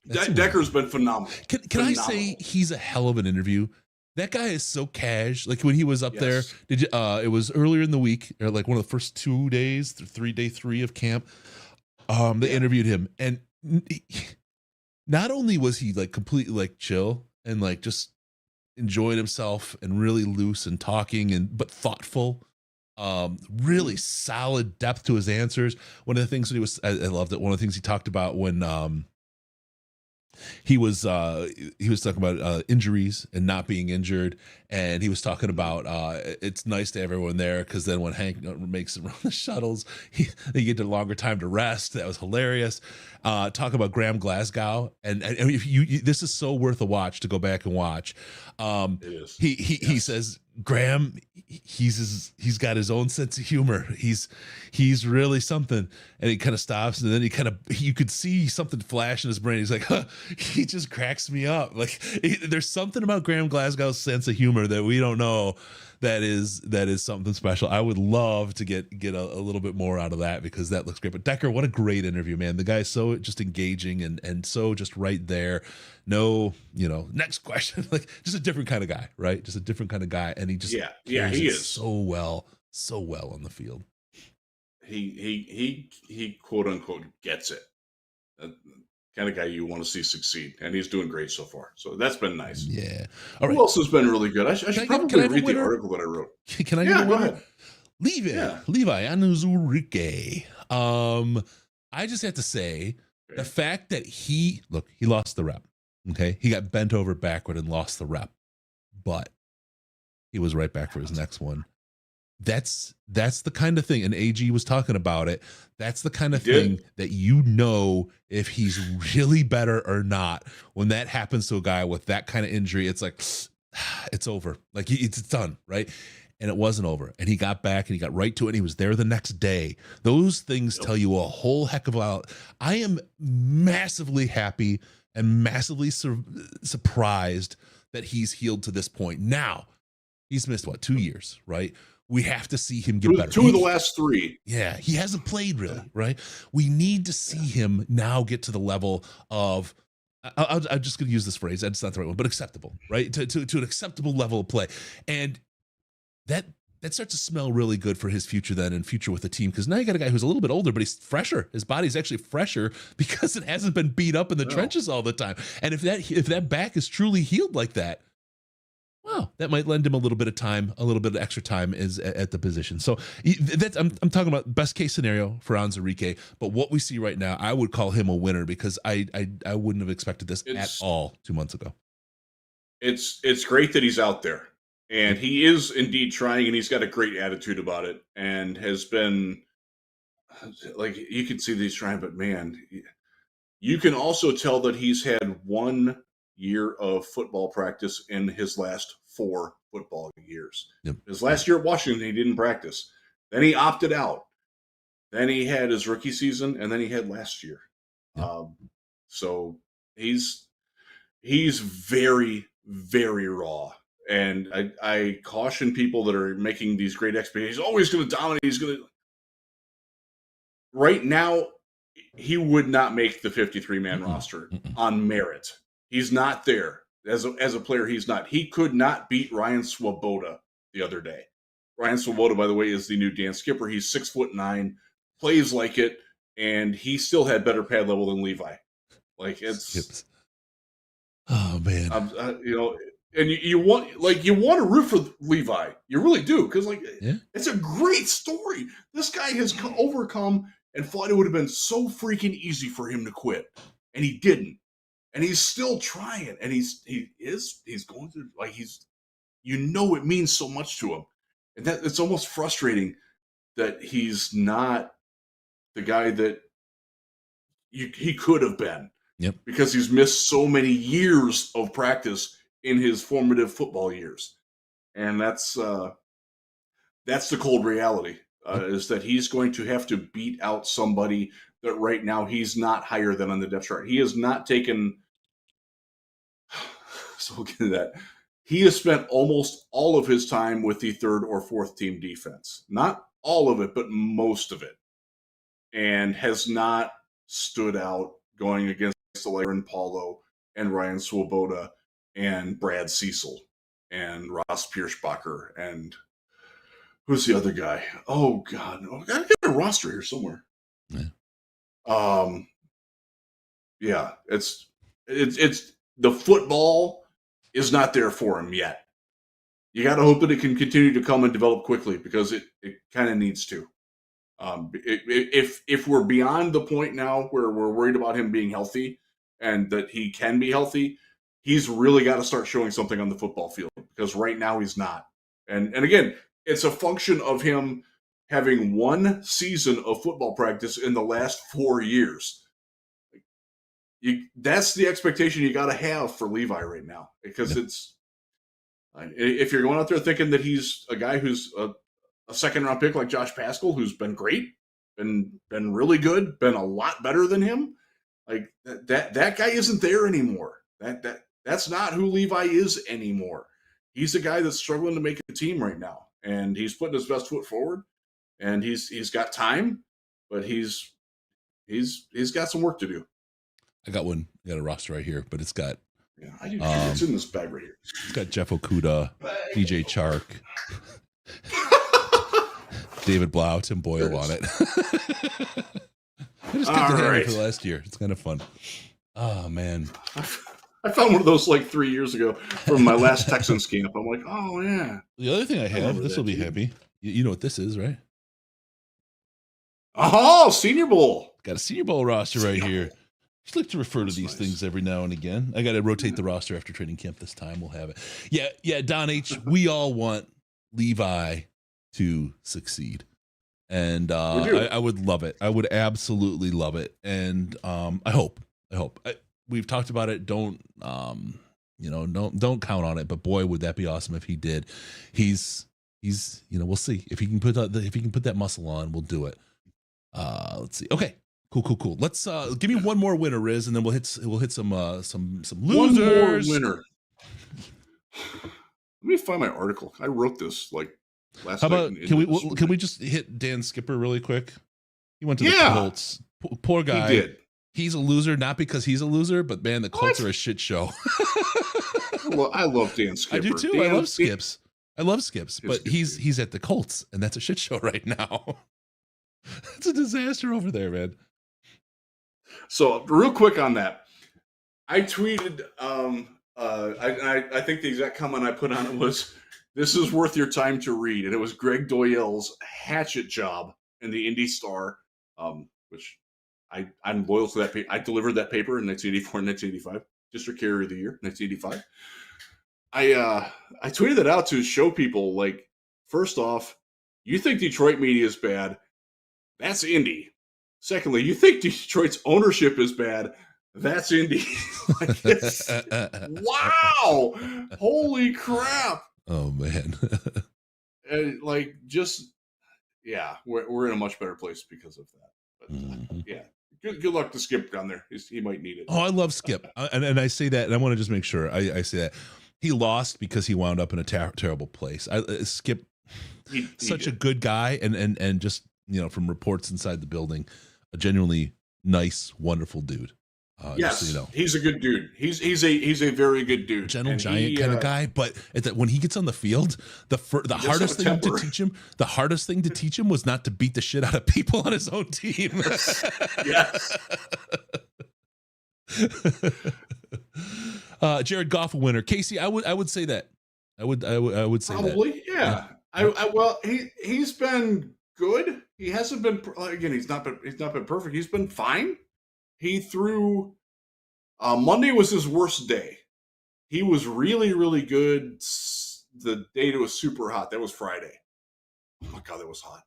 Decker's been phenomenal. Can I say he's a hell of an interview? That guy is so cash. Like when he was up there, did you? It was earlier in the week, or like one of the first 2 days, day 3 of camp. They interviewed him, and not only was he like completely like chill and like just enjoying himself and really loose and talking but thoughtful. Really solid depth to his answers. One of the things that I loved it. One of the things he talked about when he was talking about injuries and not being injured, and he was talking about it's nice to have everyone there because then when Hank makes it run the shuttles, they get a longer time to rest. That was hilarious. Talk about Graham Glasgow, and if you this is so worth a watch to go back and watch. It is. He says Graham, he's got his own sense of humor. He's really something. And he kind of stops, and then you could see something flash in his brain. He's like, huh, he just cracks me up. Like there's something about Graham Glasgow's sense of humor that we don't know that is something special. I would love to get a little bit more out of that because that looks great. But Decker, what a great interview, man. The guy's so just engaging and so just right there. No, next question. Like just a different kind of guy, right? Just a different kind of guy. And he just he is so well on the field. He quote unquote gets it. Kind of guy you want to see succeed, and he's doing great so far. So that's been nice. Yeah. All right. Who else has been really good? I should probably read the article that I wrote. Can I? Go ahead. Levi Anuzurike. I just have to say the fact that he lost the rep. Okay, he got bent over backward and lost the rep, but he was right back for his next one. That's the kind of thing, and AG was talking about it. That's the kind of thing that if he's really better or not. When that happens to a guy with that kind of injury, it's like it's over. Like it's done, right? And it wasn't over. And he got back and he got right to it. And he was there the next day. Those things tell you a whole heck of a lot. I am massively happy and massively surprised that he's healed to this point. Now, he's missed 2 years, right? We have to see him get better. Two of the last 3. Yeah, he hasn't played really, right? We need to see him now get to the level of, I'm just going to use this phrase, that's not the right one, but acceptable, right? To an acceptable level of play. And that starts to smell really good for his future then and future with the team, because now you got a guy who's a little bit older, but he's fresher. His body's actually fresher because it hasn't been beat up in the trenches all the time. And if that back is truly healed like that, wow, that might lend him a little bit of time, a little bit of extra time is at the position. So I'm talking about best case scenario for Anzarike, but what we see right now, I would call him a winner because I wouldn't have expected this at all 2 months ago. It's great that he's out there, and he is indeed trying, and he's got a great attitude about it, and has been like, you can see that he's trying, but man, you can also tell that he's had 1 year of football practice in his last 4 football years. Yep. His last year at Washington, he didn't practice. Then he opted out. Then he had his rookie season, and then he had last year. Yep. So he's very, very raw. And I caution people that are making these great expectations. Oh, he's going to dominate. He's going to. Right now, he would not make the 53-man roster on merit. He's not there as a player. He's not. He could not beat Ryan Swoboda the other day. Ryan Swoboda, by the way, is the new Dan Skipper. He's 6'9", plays like it, and he still had better pad level than Levi. Like it's. Oh man. And you want to root for Levi. You really do, because it's a great story. This guy has overcome and thought it would have been so freaking easy for him to quit, and he didn't. And he's still trying, and he's going through, like, he's it means so much to him. And that it's almost frustrating that he's not the guy that he could have been. Yep. Because he's missed so many years of practice in his formative football years. And that's the cold reality, is that he's going to have to beat out somebody that right now he's not higher than on the depth chart. He has not taken – so we'll get to that. He has spent almost all of his time with the third or fourth team defense. Not all of it, but most of it. And has not stood out going against Aaron Paulo and Ryan Swoboda and Brad Cecil and Ross Pierschbacher and who's the other guy? Oh God, I gotta get a roster here somewhere. Yeah, it's the football is not there for him yet. You got to hope that it can continue to come and develop quickly, because it kind of needs to. If we're beyond the point now where we're worried about him being healthy and that he can be healthy, he's really got to start showing something on the football field, because right now he's not. And again, it's a function of him having one season of football practice in the last 4 years. That's the expectation you got to have for Levi right now, because if you're going out there thinking that he's a guy who's a second-round pick like Josh Paschal, who's been great, been really good, been a lot better than him, like that guy isn't there anymore. That's not who Levi is anymore. He's a guy that's struggling to make a team right now, and he's putting his best foot forward, and he's got time, but he's got some work to do. I got a roster right here, but it's got it's in this bag right here. It's got Jeff Okudah, DJ Chark, David Blau, Tim Boyle on it. I just kept it handy for the last year. It's kind of fun. Oh man. I found one of those like 3 years ago from my last Texans camp. I'm like, oh yeah. The other thing I have, this will be heavy. You know what this is, right? Oh, Senior Bowl. Got a Senior Bowl roster right here. Just like to refer to these things every now and again. I got to rotate the roster after training camp this time. We'll have it. Yeah, Don H. We all want Levi to succeed, and I would love it. I would absolutely love it, and I hope. We've talked about it. Don't count on it. But boy, would that be awesome if he did. He's we'll see if he can put that muscle on. We'll do it. Let's see. Okay. Cool. Let's give me one more winner, Riz, and then we'll hit some losers. One more winner. Let me find my article. I wrote this like last night. How about can we just hit Dan Skipper really quick? He went to the Colts. Poor guy. He did. He's a loser, not because he's a loser, but man, the Colts are a shit show. I love Dan Skipper. I do too. I love Skips, but he's at the Colts, and that's a shit show right now. It's a disaster over there, man. So real quick on that, I tweeted. I think the exact comment I put on it was, "This is worth your time to read," and it was Greg Doyle's hatchet job in the Indy Star, which I'm loyal to that paper. I delivered that paper in 1984 and 1985, District Carrier of the Year, 1985. I tweeted that out to show people, like, first off, you think Detroit media is bad? That's Indy. Secondly, you think Detroit's ownership is bad? That's Indy. Wow! Holy crap! Oh man! And we're in a much better place because of that. But yeah, good luck to Skip down there. He might need it. Oh, I love Skip, and I say that, and I want to just make sure I say that he lost because he wound up in a terrible place. Skip, such a good guy, and just from reports inside the building, a genuinely nice, wonderful dude. Yes, just so he's a good dude. He's a very good dude. Gentle giant kind of guy, but when he gets on the field, the hardest thing to teach him was not to beat the shit out of people on his own team. Yes. Jared Goff a winner. Casey, I would say that. I would say probably, that. Yeah. Well, he's been good. He hasn't been, again, he's not been perfect. He's been fine. He threw Monday was his worst day. He was really, really good the date it was super hot. That was Friday. Oh my God, that was hot.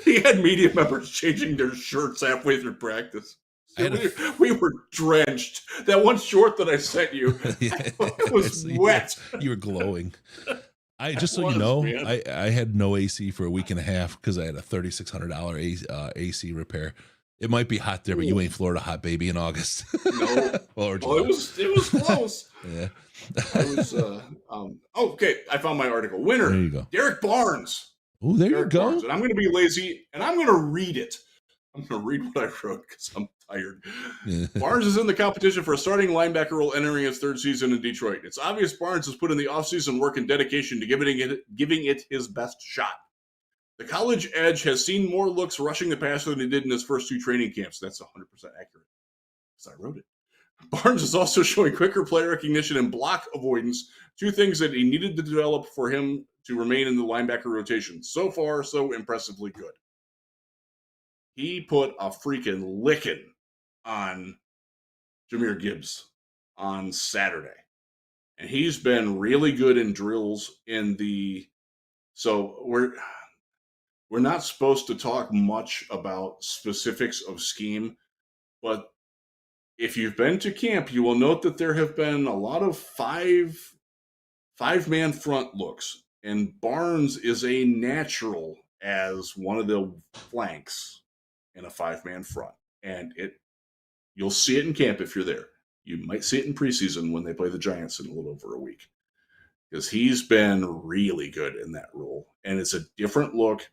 He had media members changing their shirts halfway through practice. We were drenched. That one short that I sent you, it was wet. You were glowing. Just so you know, I had no AC for a week and a half because I had a $3,600 AC repair. It might be hot there, but you ain't Florida hot, baby, in August. No. It was close. Yeah. I was okay. I found my article. Winner. There you go. Derek Barnes. Oh, there you go. Barnes. And I'm going to be lazy, and I'm going to read it. I'm going to read what I wrote because I'm tired. Yeah. Barnes is in the competition for a starting linebacker role entering his third season in Detroit. It's obvious Barnes has put in the offseason work and dedication to giving it his best shot. The college edge has seen more looks rushing the passer than he did in his first 2 training camps. That's 100% accurate because I wrote it. Barnes is also showing quicker play recognition and block avoidance, 2 things that he needed to develop for him to remain in the linebacker rotation. So far, so impressively good. He put a freaking licking on Jahmyr Gibbs on Saturday. And he's been really good in drills so we're not supposed to talk much about specifics of scheme, but if you've been to camp, you will note that there have been a lot of five-man front looks, and Barnes is a natural as one of the flanks in a 5-man front. And you'll see it in camp if you're there. You might see it in preseason when they play the Giants in a little over a week, because he's been really good in that role, and it's a different look.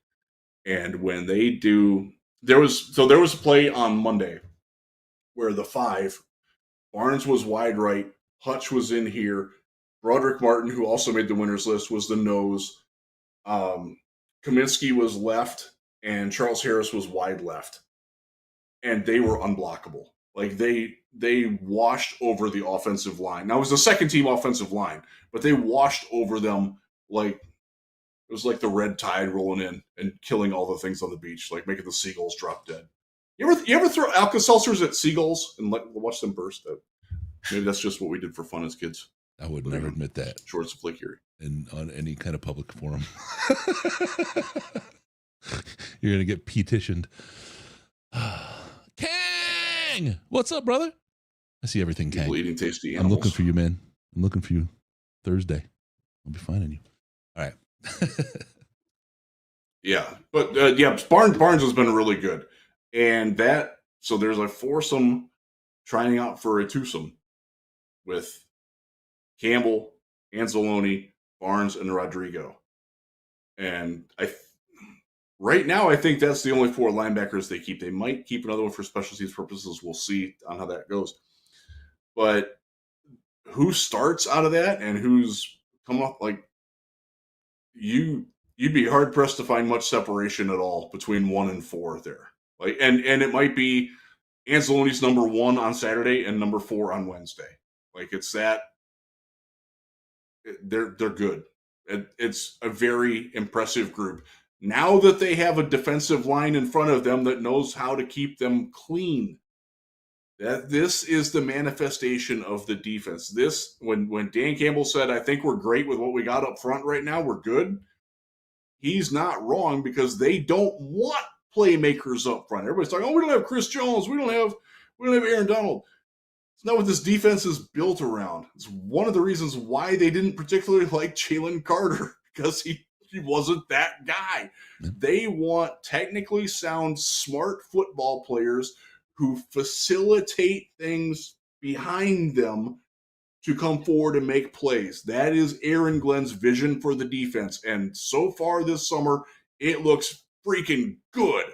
And when they do, there was a play on Monday where the 5, Barnes was wide right, Hutch was in here, Broderick Martin, who also made the winner's list, was the nose, Kaminsky was left, and Charles Harris was wide left. And they were unblockable. Like, they washed over the offensive line. Now, it was a second-team offensive line, but they washed over them like it was like the red tide rolling in and killing all the things on the beach, like making the seagulls drop dead. You ever throw Alka-Seltzers at seagulls and watch them burst out? Maybe that's just what we did for fun as kids. I would never admit that. Shorts of Lake Erie. And on any kind of public forum. You're going to get petitioned. Kang! What's up, brother? I see everything, Kang. People eating tasty animals. I'm looking for you, man. I'm looking for you Thursday. I'll be finding you. All right. Yeah. But, Barnes has been really good. And so there's a foursome trying out for a twosome with Campbell, Anzalone, Barnes, and Rodrigo. And right now, I think that's the only 4 linebackers they keep. They might keep another one for special teams purposes. We'll see on how that goes. But who starts out of that and who's come up, like, you'd be hard pressed to find much separation at all between 1 and 4 there. Like, and it might be Anzalone's number 1 on Saturday and number 4 on Wednesday. Like, it's that they're good. It's a very impressive group. Now that they have a defensive line in front of them that knows how to keep them clean, this is the manifestation of the defense. When Dan Campbell said, I think we're great with what we got up front right now, we're good, he's not wrong, because they don't want playmakers up front. Everybody's talking, we don't have Chris Jones, we don't have Aaron Donald. It's not what this defense is built around. It's one of the reasons why they didn't particularly like Jalen Carter, because he wasn't that guy. They want technically sound, smart football players who facilitate things behind them to come forward and make plays. That is Aaron Glenn's vision for the defense. And so far this summer, it looks freaking good.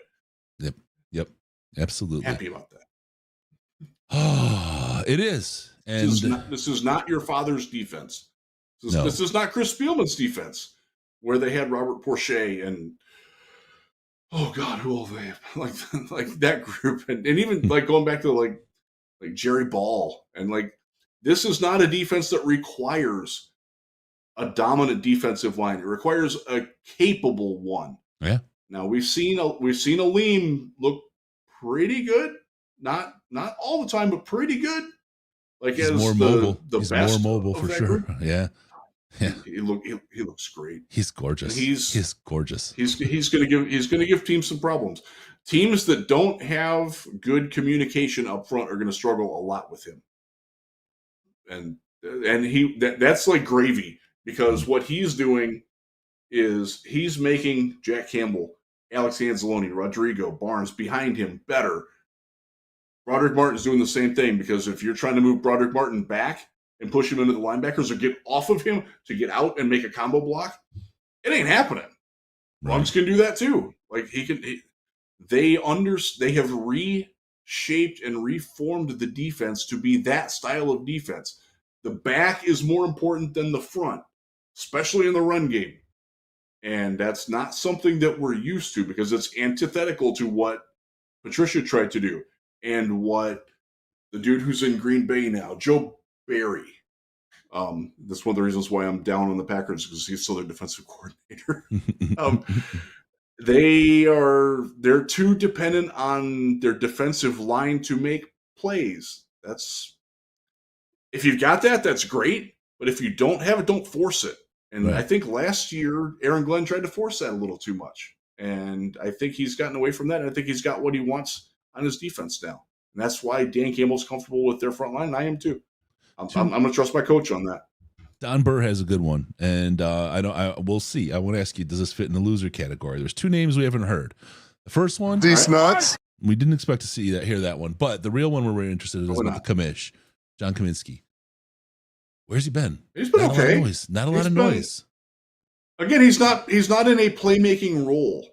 Yep. Absolutely. Happy about that. It is. And this is not your father's defense. This is not Chris Spielman's defense, where they had Robert Porcher and, oh God, who all they have? Like that group. And even like going back to like Jerry Ball. And like, this is not a defense that requires a dominant defensive line. It requires a capable one. Yeah. Now we've seen Aleem look pretty good. Not all the time, but pretty good. Like he's as more mobile. The he's best more mobile of for that sure. group. Yeah. Yeah. He looks great. He's gorgeous. And he's gorgeous. He's gonna give teams some problems. Teams that don't have good communication up front are gonna struggle a lot with him. And that's like gravy, because what he's doing is he's making Jack Campbell, Alex Anzalone, Rodrigo, Barnes behind him better. Broderick Martin's doing the same thing, because if you're trying to move Broderick Martin back and push him into the linebackers or get off of him to get out and make a combo block, it ain't happening. Ruggs can do that too. Like they have reshaped and reformed the defense to be that style of defense. The back is more important than the front, especially in the run game. And that's not something that we're used to, because it's antithetical to what Patricia tried to do and what the dude who's in Green Bay now, Joe Barry. That's one of the reasons why I'm down on the Packers, because he's still their defensive coordinator. They're too dependent on their defensive line to make plays. If you've got that, that's great. But if you don't have it, don't force it. And right. I think last year, Aaron Glenn tried to force that a little too much. And I think he's gotten away from that. And I think he's got what he wants on his defense now. And that's why Dan Campbell's comfortable with their front line. And I am too. I'm going to trust my coach on that. Don Burr has a good one. And we'll see. I want to ask you, does this fit in the loser category? There's two names we haven't heard. The first one, these nuts. We didn't expect to hear that one. But the real one we're really interested in is about the commish, John Kaminsky. Where's he been? He's been okay. Not a lot of noise. Again, he's not in a playmaking role.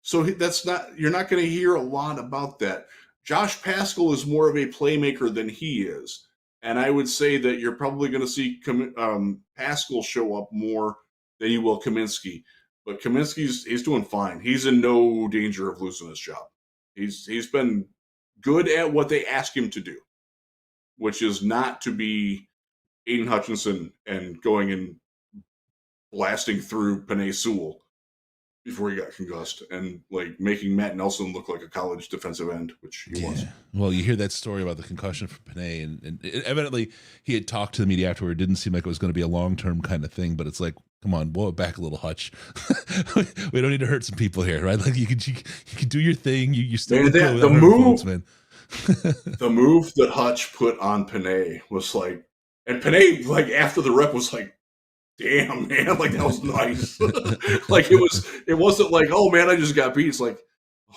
So you're not going to hear a lot about that. Josh Paschal is more of a playmaker than he is. And I would say that you're probably going to see Paschal show up more than you will Kaminsky. But he's doing fine. He's in no danger of losing his job. He's been good at what they ask him to do, which is not to be Aiden Hutchinson and going and blasting through Penei Sewell before he got concussed and like making Matt Nelson look like a college defensive end, which he was. Well, you hear that story about the concussion for Penei, and evidently he had talked to the media afterward. It didn't seem like it was going to be a long-term kind of thing, but it's like, come on, blow it back a little, Hutch. We don't need to hurt some people here, right? Like you can do your thing. You still the move, man. The move that Hutch put on Penei was like, and Penei, like after the rep, was like, "Damn, man! Like that was nice." Like it wasn't like, "Oh man, I just got beat." It's like,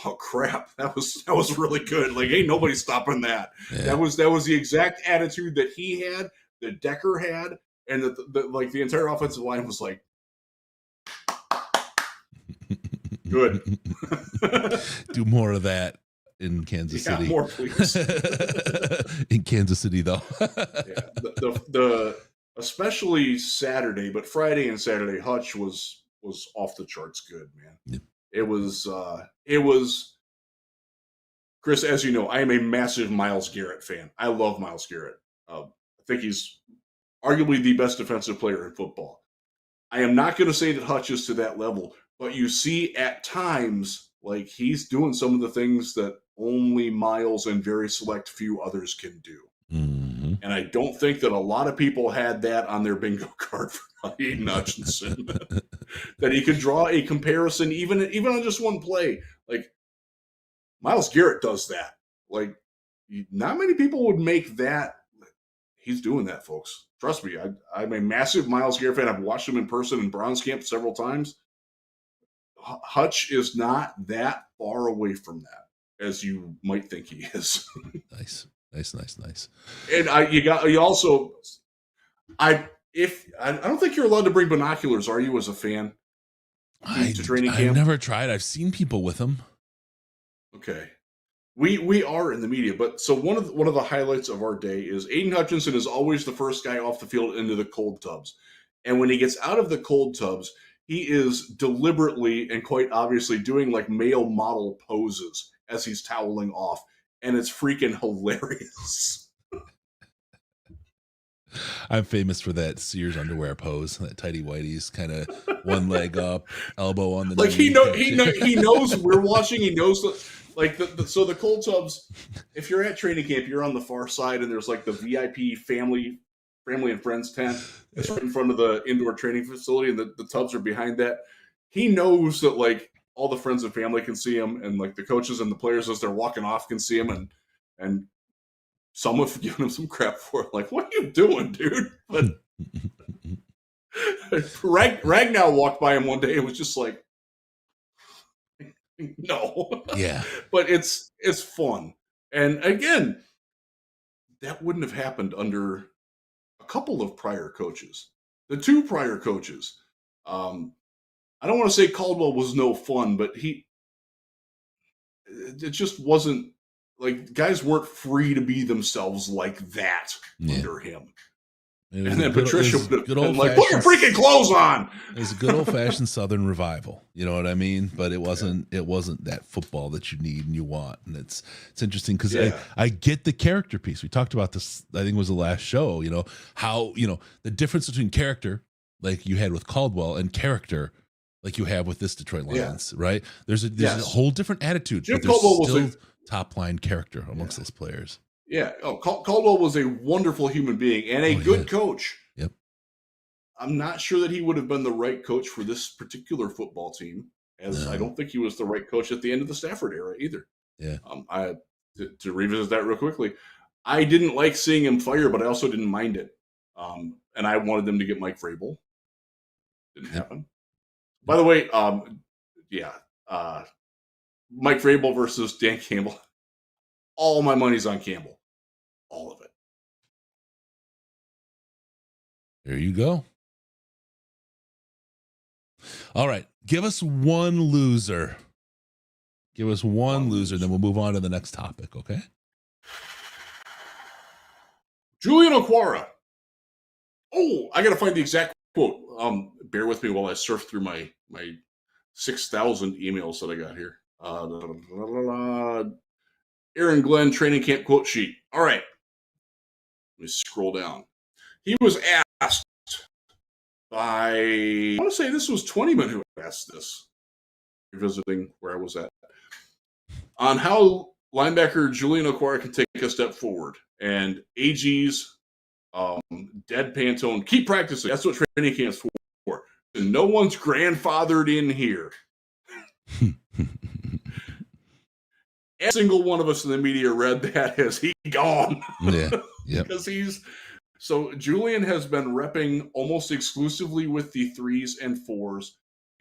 "Oh crap, that was really good." Like, ain't nobody stopping that. Yeah. That was the exact attitude that he had, that Decker had, and that like the entire offensive line was like, "Good." Do more of that in Kansas City. More, please. In Kansas City, though. Yeah, the especially Saturday, but Friday and Saturday, Hutch was off the charts good, man. Yeah. It was Chris, as you know, I am a massive Myles Garrett fan. I love Myles Garrett. I think he's arguably the best defensive player in football. I am not going to say that Hutch is to that level, but you see at times like he's doing some of the things that only Myles and very select few others can do. Mm-hmm. And I don't think that a lot of people had that on their bingo card for Aiden Hutchinson. That he could draw a comparison even on just one play. Like Myles Garrett does that. Like not many people would make that. He's doing that, folks. Trust me. I'm a massive Myles Garrett fan. I've watched him in person in Browns camp several times. Hutch is not that far away from that as you might think he is. Nice. And I don't think you're allowed to bring binoculars, are you, as a fan? To training camp? I've never tried. I've seen people with them. Okay. We are in the media, but so one of the highlights of our day is Aiden Hutchinson is always the first guy off the field into the cold tubs. And when he gets out of the cold tubs, he is deliberately and quite obviously doing like male model poses as he's toweling off. And it's freaking hilarious. I'm famous for that Sears underwear pose, that tighty whities, kind of one leg up, elbow on the like knee. he knows we're watching. He knows Like so the cold tubs, if you're at training camp, you're on the far side, and there's like the VIP family and friends tent. It's right in front of the indoor training facility, and the tubs are behind that. He knows that like all the friends and family can see him, and like the coaches and the players as they're walking off can see him, and some have given him some crap for it. Like, what are you doing, dude? But Ragnow walked by him one day and was just like, no. Yeah. But it's fun. And again, that wouldn't have happened under a couple of prior coaches. The two prior coaches. I don't want to say Caldwell was no fun, but it just wasn't like guys weren't free to be themselves like that under him. And then Patricia would have been like, put your freaking clothes on. It was a good old-fashioned Southern revival. You know what I mean? But it wasn't that football that you need and you want. And it's interesting because I get the character piece. We talked about this, I think it was the last show, you know, how, you know, the difference between character, like you had with Caldwell, and character, like you have with this Detroit Lions, right? There's a whole different attitude. Jim but there's Caldwell still was top-line character amongst those players. Yeah. Oh, Caldwell was a wonderful human being and a good coach. Yep. I'm not sure that he would have been the right coach for this particular football team, as I don't think he was the right coach at the end of the Stafford era either. Yeah. To revisit that real quickly, I didn't like seeing him fire, but I also didn't mind it. And I wanted them to get Mike Vrabel. Didn't happen. By the way, Mike Vrabel versus Dan Campbell. All my money's on Campbell. All of it. There you go. All right. Give us one loser. Give us one loser, then we'll move on to the next topic, okay? Julian Okwara. Oh, I got to find the exact quote. Bear with me while I surf through my 6,000 emails that I got here. Aaron Glenn training camp quote sheet. All right. Let me scroll down. He was asked by, I want to say this was 20man who asked this, revisiting where I was at, on how linebacker Julian Okwara can take a step forward. And AG's deadpan tone, keep practicing. That's what training camp's for. And no one's grandfathered in here. Every single one of us in the media read that as he gone. Yeah. Yep. Because Julian has been repping almost exclusively with the 3s and 4s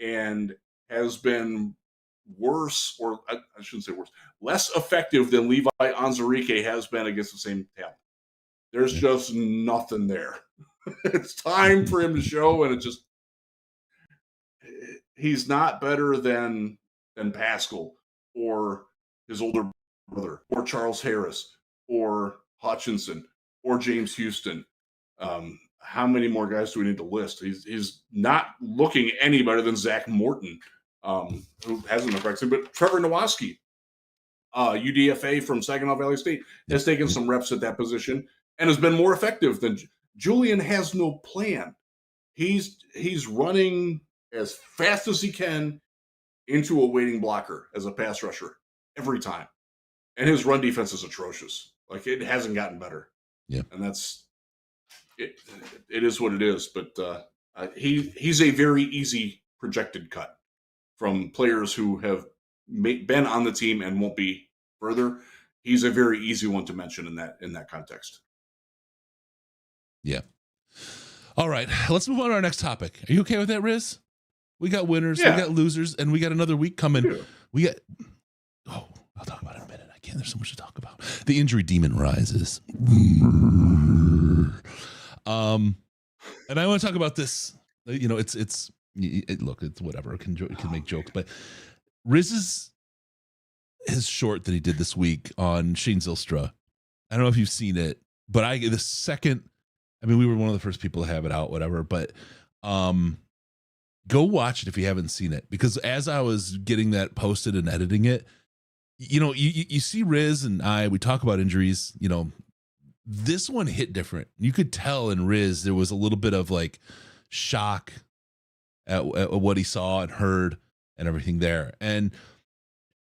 and has been worse, or I shouldn't say worse, less effective than Levi Onwuzurike has been against the same talent. There's just nothing there. It's time for him to show, and he's not better than Pascal or his older brother, or Charles Harris, or Hutchinson, or James Houston. How many more guys do we need to list? He's not looking any better than Zach Morton, who hasn't been practicing, but Trevor Nowaski, UDFA from Saginaw Valley State, has taken some reps at that position and has been more effective than Julian. Has no plan. He's running as fast as he can into a waiting blocker as a pass rusher every time. And his run defense is atrocious. Like, it hasn't gotten better. Yeah. And that's it. It is what it is. But he's a very easy projected cut from players who have been on the team and won't be further. He's a very easy one to mention in that context. Yeah. All right. Let's move on to our next topic. Are you okay with that, Riz? We got winners, we got losers, and we got another week coming. Yeah. I'll talk about it in a minute. I can't. There's so much to talk about. The injury demon rises. And I want to talk about this. You know, it's whatever. It can make jokes, but Riz's his short that he did this week on Shane Zylstra. I don't know if you've seen it, but we were one of the first people to have it out, whatever, but go watch it if you haven't seen it, because as I was getting that posted and editing it, you know, you see Riz and we talk about injuries, you know, this one hit different. You could tell in Riz, there was a little bit of like shock at what he saw and heard and everything there. And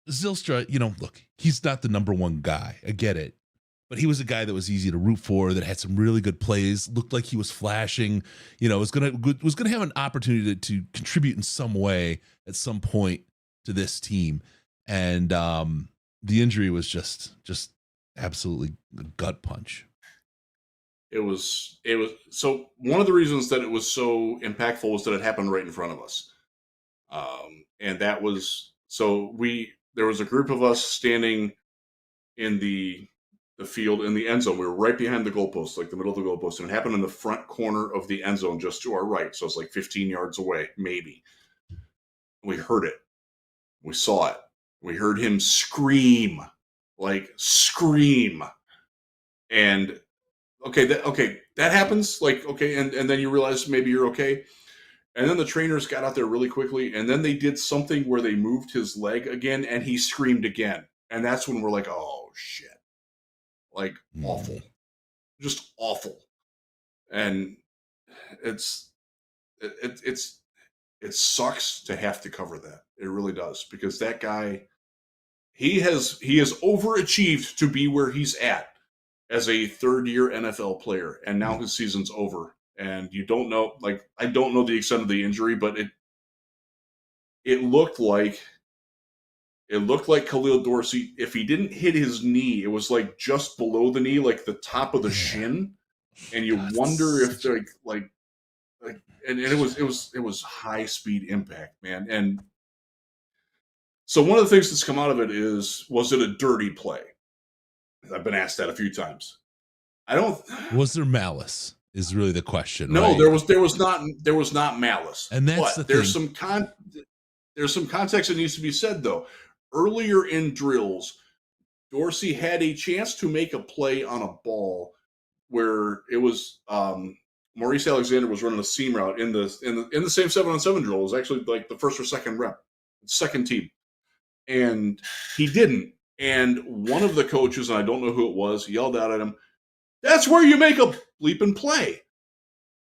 Zylstra, look, he's not the number one guy. I get it. But he was a guy that was easy to root for, that had some really good plays, looked like he was flashing, was gonna have an opportunity to contribute in some way at some point to this team. And the injury was just absolutely a gut punch. It was so one of the reasons that it was so impactful was that it happened right in front of us. And that was there was a group of us standing in the field in the end zone. We were right behind the goalpost, like the middle of the goalpost, and it happened in the front corner of the end zone just to our right. So it's like 15 yards away, maybe. We heard it. We saw it. We heard him scream. And that happens. And then you realize maybe you're okay. And then the trainers got out there really quickly, and then they did something where they moved his leg again, and he screamed again. And that's when we're like, oh, shit. Awful. Just awful. And it sucks to have to cover that. It really does, because that guy, he has overachieved to be where he's at as a third-year NFL player, and now his season's over. And you don't know, I don't know the extent of the injury, but it looked like Khalil Dorsey, if he didn't hit his knee, it was just below the knee, like the top of the shin. And you wonder if and it was high speed impact, man. And so one of the things that's come out of it was it a dirty play? I've been asked that a few times. Was there malice? Is really the question. No, right? there was not malice. And that's there's some context that needs to be said, though. Earlier in drills, Dorsey had a chance to make a play on a ball where it was Maurice Alexander was running a seam route in the same 7-on-7 drill. It was actually like the first or second rep, second team, and he didn't. And one of the coaches, and I don't know who it was, yelled out at him, "That's where you make a bleeping play."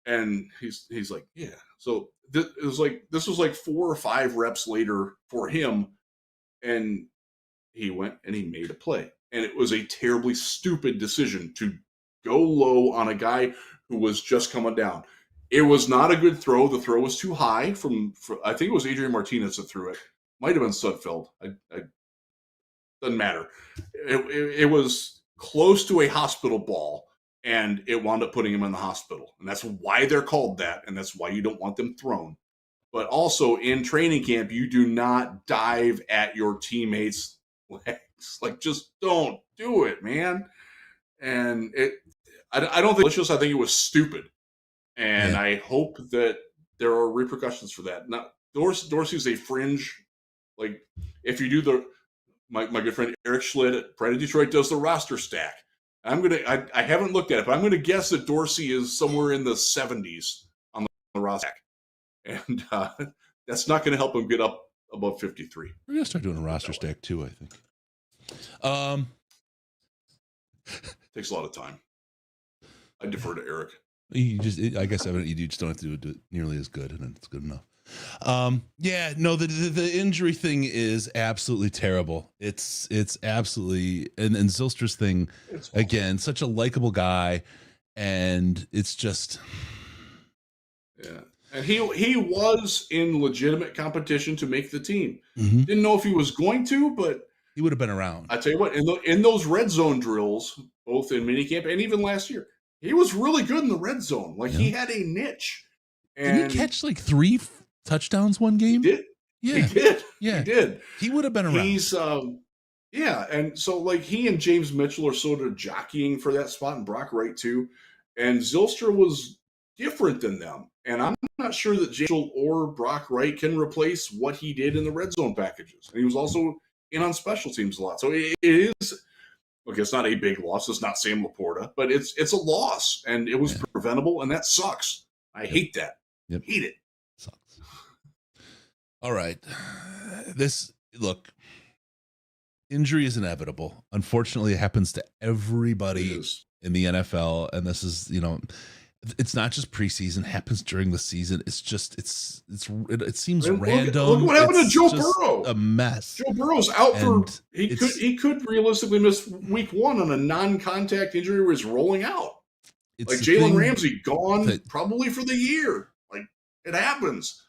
And he's like, "Yeah." So this was like 4 or 5 reps later for him, and he went and he made a play. And it was a terribly stupid decision to go low on a guy who was just coming down. It was not a good throw. The throw was too high from I think it was Adrian Martinez that threw it. Might have been Sudfeld. Doesn't matter. It was close to a hospital ball, and it wound up putting him in the hospital. And that's why they're called that, and that's why you don't want them thrown. But also in training camp, you do not dive at your teammates' legs. Just don't do it, man. And I don't think it's just, I think it was stupid. And I hope that there are repercussions for that. Now, Dorsey's a fringe. If you do my good friend Eric Schlitt at Pride of Detroit does the roster stack. I haven't looked at it, but I'm going to guess that Dorsey is somewhere in the 70s on the roster stack. And that's not going to help him get up above 53. We're going to start doing a roster stack too, I think. Takes a lot of time. I defer to Eric. I guess you just don't have to do it nearly as good, and then it's good enough. The injury thing is absolutely terrible. It's absolutely, and Zylstra's thing, again, such a likable guy, and it's just, yeah. And he was in legitimate competition to make the team. Mm-hmm. Didn't know if he was going to, but he would have been around. I tell you what, in those red zone drills, both in minicamp and even last year, he was really good in the red zone. He had a niche. And did he catch 3 touchdowns one game? He did. Yeah. He did. Yeah. He did. He would have been around. He's and so he and James Mitchell are sort of jockeying for that spot, and Brock Wright too. And Zylstra was different than them. And I'm not sure that James Mitchell or Brock Wright can replace what he did in the red zone packages. And he was also in on special teams a lot. So it is, look, it's not a big loss. It's not Sam Laporta, but it's a loss, and it was preventable, and that sucks. I hate that. Yep. Hate it. Sucks. All right. Injury is inevitable. Unfortunately, it happens to everybody in the NFL, and this is, it's not just preseason, it happens during the season. It's just it seems And random. Look what happened to It's Joe just Burrow. a mess. Joe Burrow's out for And he could realistically miss week 1 on a non-contact injury where he's rolling out. Like Jalen Ramsey gone probably for the year. Like it happens.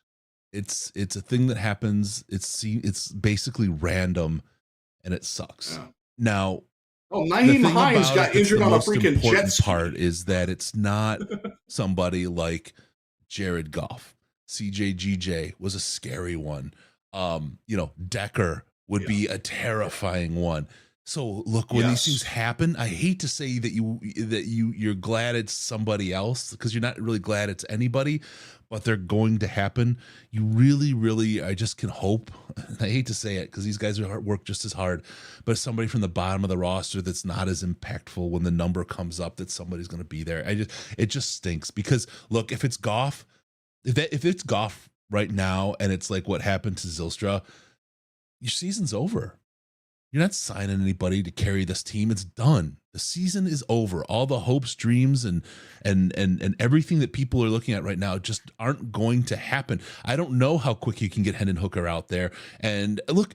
It's a thing that happens. It's basically random, and it sucks. Yeah. Now, Naeem Hines got injured on a freaking jet ski. Part is that it's not somebody like Jared Goff. CJGJ was a scary one. Decker would be a terrifying one. So look, when these things happen, I hate to say that you're glad it's somebody else, because you're not really glad it's anybody, but they're going to happen. You really, really, I just can hope. I hate to say it because these guys work just as hard, but somebody from the bottom of the roster that's not as impactful when the number comes up that somebody's going to be there. It just stinks, because look, if it's Goff, if it's Goff right now, and it's like what happened to Zylstra, your season's over. You're not signing anybody to carry this team. It's done. The season is over. All the hopes, dreams, and everything that people are looking at right now just aren't going to happen. I don't know how quick you can get Hendon Hooker out there. And look,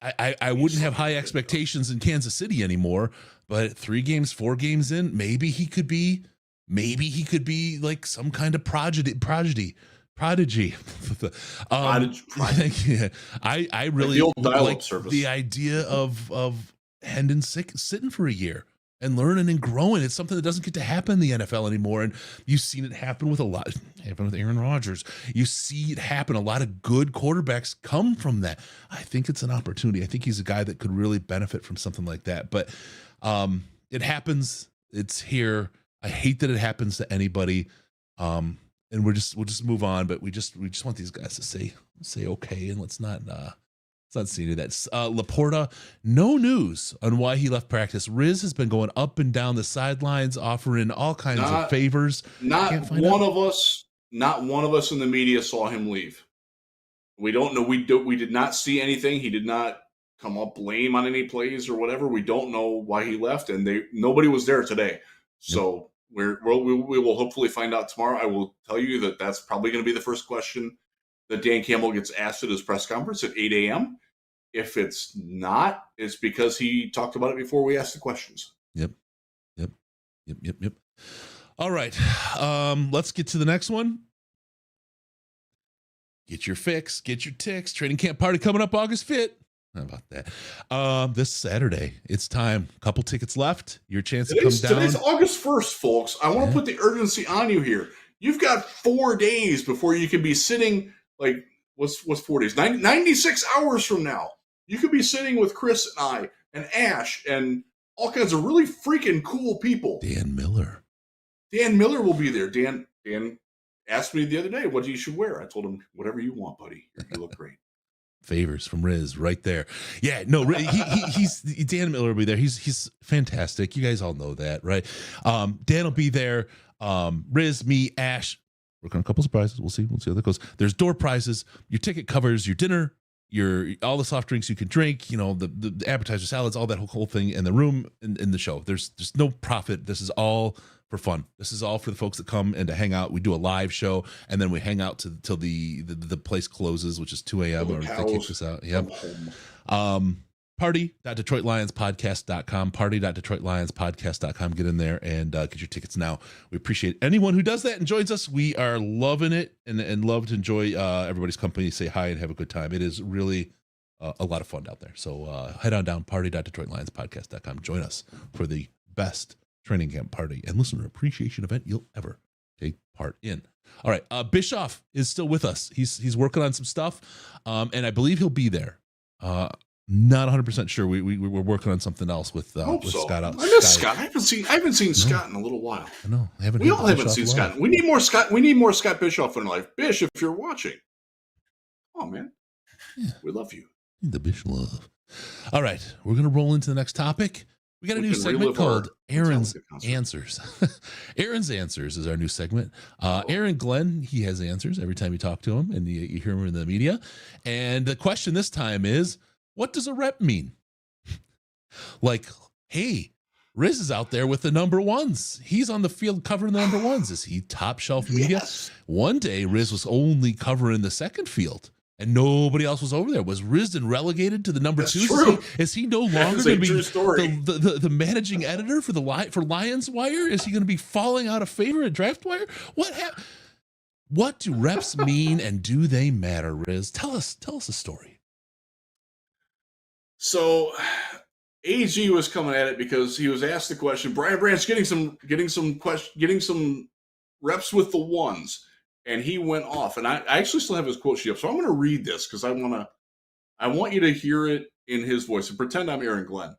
I wouldn't have high expectations in Kansas City anymore, but 3 games, 4 games in, maybe he could be like some kind of prodigy. Yeah, I really like the idea of Hendon sitting for a year and learning and growing. It's something that doesn't get to happen in the NFL anymore. And you've seen it happen with with Aaron Rodgers. You see it happen. A lot of good quarterbacks come from that. I think it's an opportunity. I think he's a guy that could really benefit from something like that. But it happens. It's here. I hate that it happens to anybody. And we'll just move on, but we just want these guys to say okay, and let's not see any of that. Laporta, no news on why he left practice. Riz has been going up and down the sidelines, offering all kinds of favors. Not one of us in the media saw him leave. We don't know. We did not see anything. He did not come up blame on any plays or whatever. We don't know why he left, and nobody was there today. So. Yep. We will hopefully find out tomorrow. I will tell you that that's probably going to be the first question that Dan Campbell gets asked at his press conference at 8 a.m. If it's not, it's because he talked about it before we asked the questions. Yep. All right. Let's get to the next one. Get your fix, get your ticks. Training camp party coming up August 5th. How about that? This Saturday, it's time. A couple tickets left. Your chance to come down. Today's August 1st, folks. I want to put the urgency on you here. You've got 4 days before you can be sitting, like, what's 4 days? 96 hours from now. You could be sitting with Chris and I and Ash and all kinds of really freaking cool people. Dan Miller will be there. Dan asked me the other day what you should wear. I told him, whatever you want, buddy. You look great. Favors from Riz right there. Yeah, no, he's Dan Miller will be there. He's fantastic. You guys all know that, right? Dan will be there. Riz, me, Ash. Work on a couple surprises. We'll see how that goes. There's door prizes. Your ticket covers your dinner, all the soft drinks you can drink. The appetizer salads, all that whole thing, and the room in the show. There's no profit. This is all for fun. This is all for the folks that come and to hang out. We do a live show, and then we hang out till the place closes, which is 2 a.m. or they kick us out. Yep. Party.DetroitLionsPodcast.com. Party.DetroitLionsPodcast.com. Get in there and get your tickets now. We appreciate anyone who does that and joins us. We are loving it and love to enjoy everybody's company. Say hi and have a good time. It is really a lot of fun out there. So head on down. Party.DetroitLionsPodcast.com. Join us for the best training camp party and listener appreciation event you'll ever take part in. All right, Bischoff is still with us. He's working on some stuff, and I believe he'll be there. Not 100% sure. We're working on something else with Scott. I miss Scott. I haven't seen Scott in a little while. I know. We all haven't seen Scott. We need more Scott. We need more Scott Bischoff in our life. Bish, if you're watching, oh man, we love you. The Bish love. All right, we're gonna roll into the next topic. We got a new segment called Aaron's Answers. Aaron's Answers is our new segment. Aaron Glenn, he has answers every time you talk to him and you hear him in the media. And the question this time is, what does a rep mean? Like, hey, Riz is out there with the number ones. He's on the field covering the number ones. Is he top shelf media? Yes. One day, Riz was only covering the second field, and nobody else was over there. Was Riz then relegated to the number That's twos? true. Is he no longer going to be the managing editor for for Lions Wire? Is he going to be falling out of favor at Draft Wire? What do reps mean, and do they matter, Riz? Tell us a story. So AG was coming at it because he was asked the question, Brian Branch getting some reps with the ones, and he went off. And I actually still have his quote sheet up, so I'm going to read this because I want you to hear it in his voice and pretend I'm Aaron Glenn.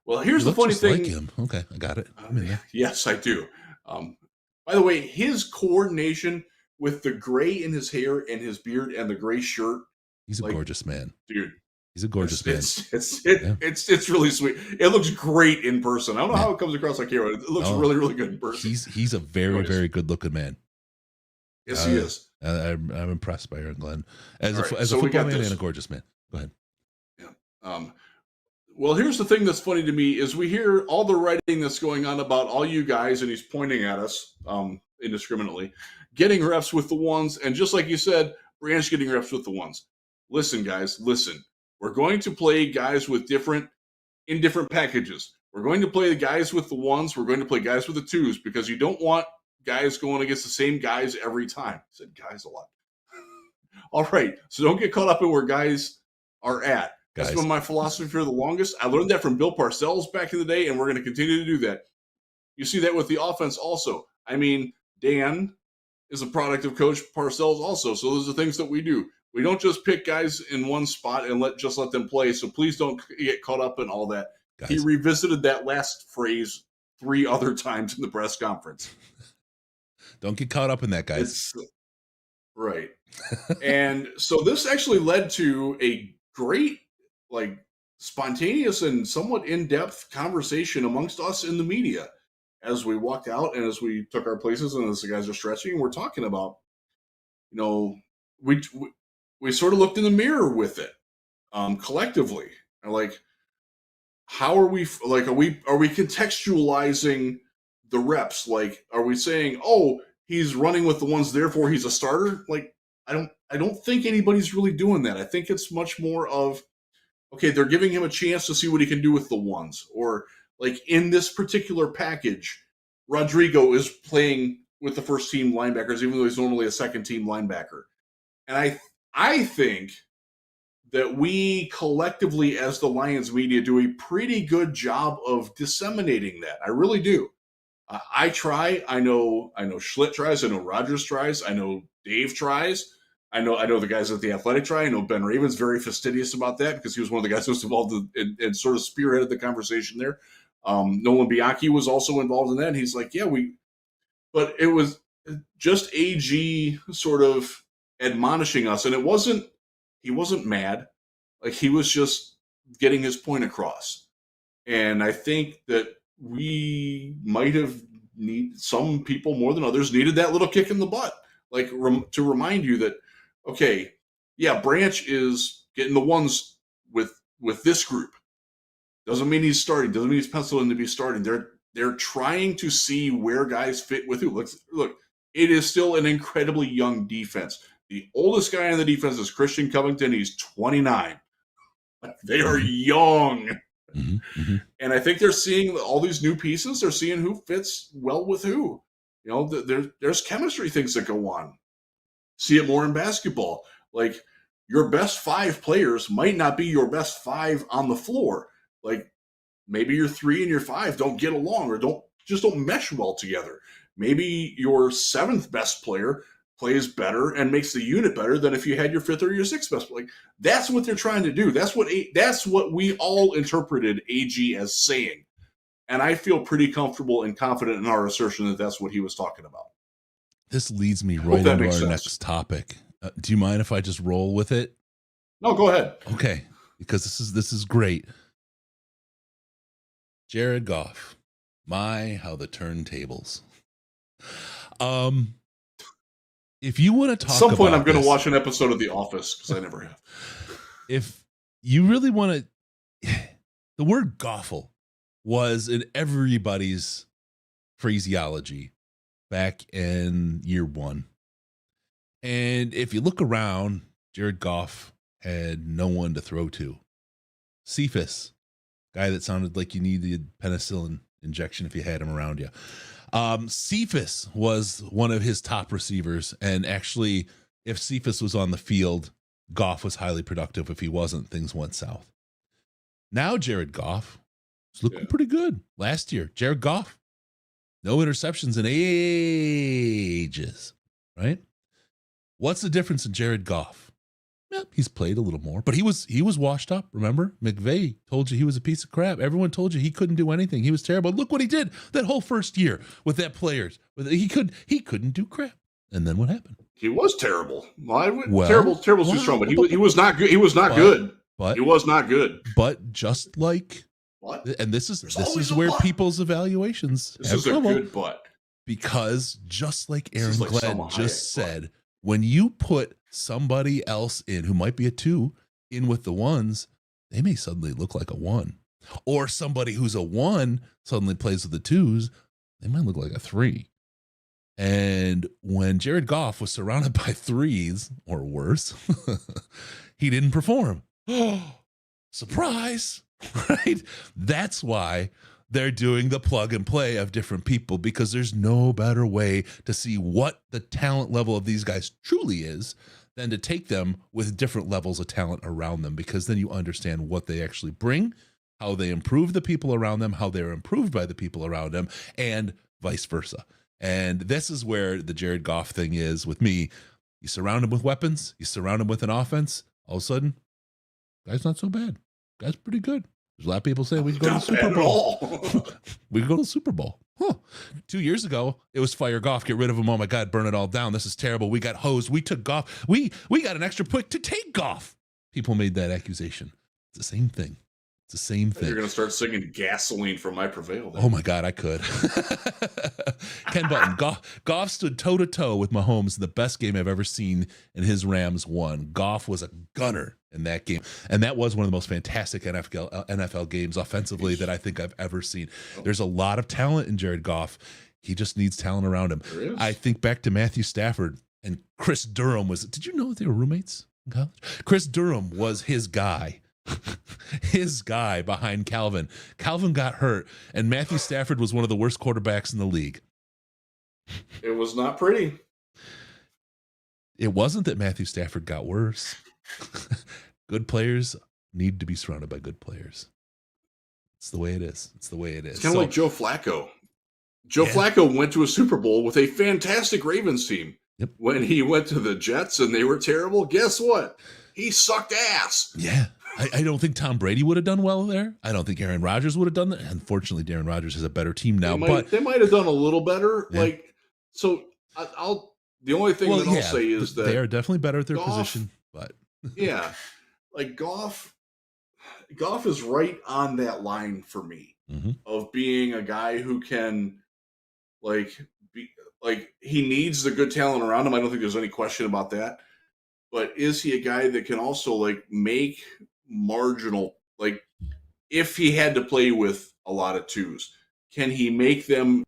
Well, here's the funny thing. Like him. Okay, I got it. Yes, I do. By the way, his coordination with the gray in his hair and his beard and the gray shirt. He's a gorgeous man, dude. He's a gorgeous man. It's really sweet. It looks great in person. I don't know how it comes across on camera. It looks really, really good in person. He's a very, very good looking man. Yes, he is. I'm impressed by Aaron Glenn as a football man and a gorgeous man. Go ahead. Yeah. Well, here's the thing that's funny to me is we hear all the writing that's going on about all you guys, and he's pointing at us indiscriminately, getting reps with the ones, and just like you said, Branch getting reps with the ones. Listen, guys, listen. We're going to play guys with different packages. We're going to play the guys with the ones. We're going to play guys with the twos because you don't want guys going against the same guys every time. I said guys a lot. All right. So don't get caught up in where guys are at. That's been my philosophy for the longest. I learned that from Bill Parcells back in the day, and we're going to continue to do that. You see that with the offense also. I mean, Dan is a product of Coach Parcells also. So those are things that we do. We don't just pick guys in one spot and let them play. So please don't get caught up in all that. Guys. He revisited that last phrase 3 other times in the press conference. Don't get caught up in that, guys. Right. And so this actually led to a great, spontaneous and somewhat in-depth conversation amongst us in the media as we walked out and as we took our places and as the guys are stretching. We're talking about, we sort of looked in the mirror with it collectively. And how are we are we contextualizing the reps? Are we saying, oh, he's running with the ones, therefore he's a starter? I don't think anybody's really doing that. I think it's much more of, okay, they're giving him a chance to see what he can do with the ones. Or in this particular package, Rodrigo is playing with the first team linebackers, even though he's normally a second team linebacker. And I think that we collectively as the Lions media do a pretty good job of disseminating that. I really do. I try. I know Schlitt tries. I know Rogers tries. I know Dave tries. I know the guys at The Athletic try. I know Ben Raven's very fastidious about that because he was one of the guys who was involved and sort of spearheaded the conversation there. Nolan Bianchi was also involved in that. And he's like, yeah, but it was just AG sort of admonishing us. And he wasn't mad. He was just getting his point across. And I think that we might have some people more than others needed that little kick in the butt, to remind you that, okay, yeah, Branch is getting the ones with this group. Doesn't mean he's starting. Doesn't mean he's penciled in to be starting. They're trying to see where guys fit with who. Look, it is still an incredibly young defense. The oldest guy on the defense is Christian Covington. He's 29. They are young. Mm-hmm, mm-hmm. And I think they're seeing all these new pieces. They're seeing who fits well with who. There's chemistry things that go on. See it more in basketball. Your best 5 players might not be your best 5 on the floor. Maybe your 3 and your 5 don't get along or don't mesh well together. Maybe your 7th best player plays better and makes the unit better than if you had your 5th or your 6th best. That's what they're trying to do. That's what we all interpreted AG as saying. And I feel pretty comfortable and confident in our assertion that that's what he was talking about. This leads me right into our next topic. Do you mind if I just roll with it? No, go ahead. Okay, because this is great. Jared Goff. How the turntables. If you want to talk, at some point I'm going to watch an episode of The Office because I never have. If you really want to, The word Goffle was in everybody's phraseology back in year one. And if you look around, Jared Goff had no one to throw to. Cephas, guy that sounded like you needed penicillin injection if you had him around you. Cephas was one of his top receivers. And actually, if Cephas was on the field, Goff was highly productive. If he wasn't, things went south. Now Jared Goff is looking pretty good. Last year, Jared Goff, no interceptions in ages, right? What's the difference in Jared Goff? Yeah, he's played a little more, but he was washed up. Remember, McVay told you he was a piece of crap. Everyone told you he couldn't do anything. He was terrible. Look what he did that whole first year with that players. He couldn't do crap. And then what happened? He was terrible. Terrible is too strong, but he was not good. He was not good. But he was not good. But just like what? And this is where people's evaluations this is a good but. Because just like Aaron Glenn just said, when you put somebody else in who might be a 2 in with the 1s, they may suddenly look like a 1. Or somebody who's a 1 suddenly plays with the 2s, they might look like a 3. And when Jared Goff was surrounded by 3s or worse, he didn't perform. Surprise, right? That's why they're doing the plug and play of different people, because there's no better way to see what the talent level of these guys truly is than to take them with different levels of talent around them, because then you understand what they actually bring, how they improve the people around them, how they're improved by the people around them, and vice versa. And this is where the Jared Goff thing is with me. You surround him with weapons, you surround him with an offense, all of a sudden, guy's not so bad. Guy's pretty good. There's a lot of people saying we can go to the Super Bowl. We can go to the Super Bowl. Huh. 2 years ago, it was fire Goff, get rid of him. Oh my God, burn it all down. This is terrible. We got hosed. We took Goff. We got an extra pick to take Goff. People made that accusation. It's the same thing. It's the same thing. You're going to start singing Gasoline from I Prevail. Oh my God, I could. Ken Button, Goff stood toe-to-toe with Mahomes in the best game I've ever seen, and his Rams won. Goff was a gunner in that game. And that was one of the most fantastic NFL games offensively that I think I've ever seen. There's a lot of talent in Jared Goff. He just needs talent around him. I think back to Matthew Stafford and Chris Durham did you know that they were roommates in college? Chris Durham was his guy. His guy behind Calvin. Calvin got hurt, and Matthew Stafford was one of the worst quarterbacks in the league. It was not pretty. It wasn't that Matthew Stafford got worse. Good players need to be surrounded by good players. It's the way it is. It's the way it is. It's kind of like Joe Flacco. Joe Flacco went to a Super Bowl with a fantastic Ravens team. Yep. When he went to the Jets and they were terrible, guess what? He sucked ass. Yeah. I don't think Tom Brady would have done well there. I don't think Aaron Rodgers would have done that. Unfortunately, Aaron Rodgers has a better team now. They might have done a little better. Yeah. The only thing I'll say is that they are definitely better at their position. But yeah, like Goff is right on that line for me of being a guy who can he needs the good talent around him. I don't think there's any question about that. But is he a guy that can also make marginal, if he had to play with a lot of 2s, can he make them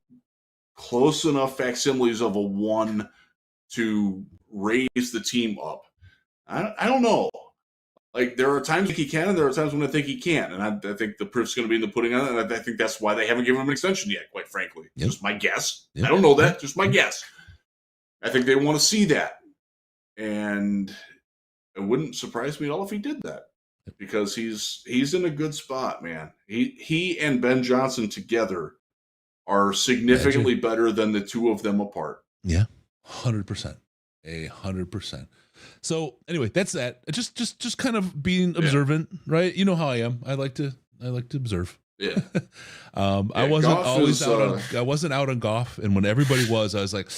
close enough facsimiles of a 1 to raise the team up? I don't know. There are times he can, and there are times when I think he can't. And I think the proof's going to be in the pudding on it. And I think that's why they haven't given him an extension yet, quite frankly. Yep. Just my guess. Yep. I don't know that. Just my guess. I think they want to see that. And it wouldn't surprise me at all if he did that, because he's in a good spot, man. He and Ben Johnson together are significantly better than the 2 of them apart. Yeah, 100%, 100%. So anyway, that's that. Just kind of being observant, right? You know how I am. I like to observe. Yeah. I wasn't out on Goff, and when everybody was, I was like,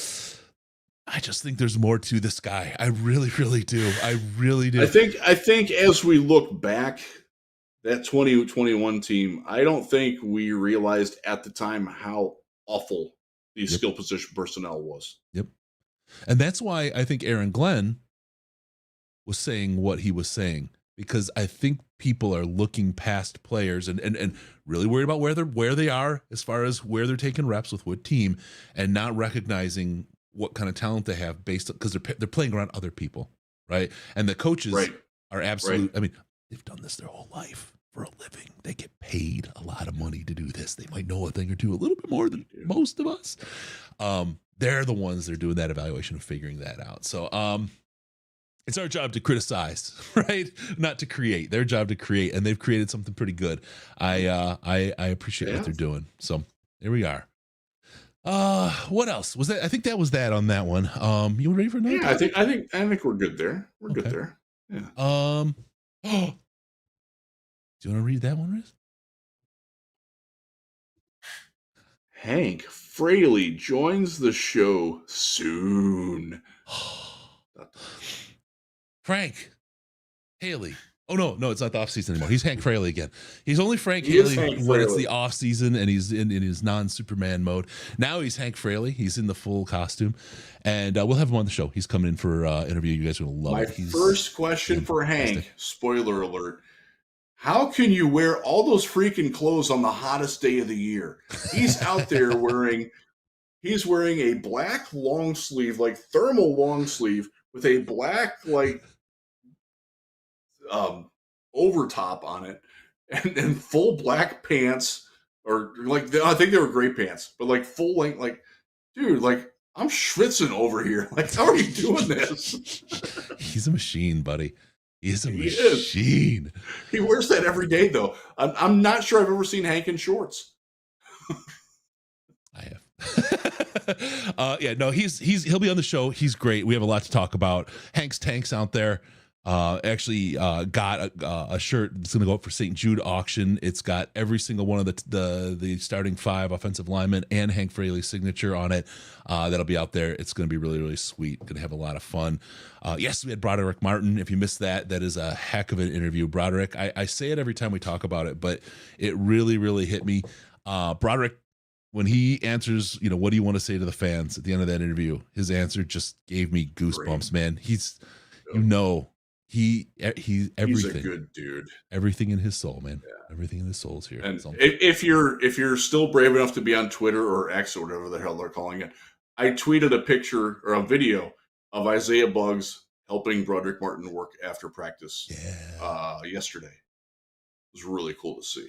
I just think there's more to this guy. I really, really do. I really do. I think as we look back, that 2021 team, I don't think we realized at the time how awful the skill position personnel was. Yep. And that's why I think Aaron Glenn was saying what he was saying, because I think people are looking past players and really worried about where they are as far as where they're taking reps with what team, and not recognizing what kind of talent they have based on, because they're playing around other people, right? And the coaches are absolute. I mean, they've done this their whole life for a living. They get paid a lot of money to do this. They might know a thing or two, a little bit more than most of us. They're the ones that are doing that evaluation and figuring that out. So it's our job to criticize, right? Not to create. Their job to create, and they've created something pretty good. I appreciate what they're doing. So there we are. What else was that? I think that was that on that one. You ready for another? Yeah, I think we're good there. We're good there. Yeah. Oh, do you want to read that one, Riz? Hank Fraley joins the show soon. Frank Haley. Oh no, it's not the off season anymore. He's Hank Fraley again. He's only Frank Haley when it's the off season and he's in his non-Superman mode. Now he's Hank Fraley. He's in the full costume, and we'll have him on the show. He's coming in for interview. You guys are gonna love it. My first question for Hank. Spoiler alert. How can you wear all those freaking clothes on the hottest day of the year? He's out there wearing a black long sleeve, like thermal long sleeve, with a black overtop on it, and full black pants, or I think they were gray pants, but like full length, dude, I'm schwitzing over here. How are you doing this? He's a machine, buddy. He's a machine. He wears that every day, though. I'm not sure I've ever seen Hank in shorts. I have. He'll be on the show. He's great. We have a lot to talk about. Hank's Tanks out there. Actually got a shirt that's going to go up for St. Jude auction. It's got every single one of the starting 5 offensive linemen and Hank Fraley's signature on it. That'll be out there. It's going to be really, really sweet. Going to have a lot of fun. Yes, we had Broderick Martin. If you missed that is a heck of an interview. Broderick, I say it every time we talk about it, but it really, really hit me. Broderick, when he answers, what do you want to say to the fans at the end of that interview? His answer just gave me goosebumps, man. He's everything. He's a good dude. Everything in his soul, man. Yeah. Everything in his soul is here. And if you're still brave enough to be on Twitter or X or whatever the hell they're calling it, I tweeted a picture or a video of Isaiah Buggs helping Broderick Martin work after practice yesterday. It was really cool to see.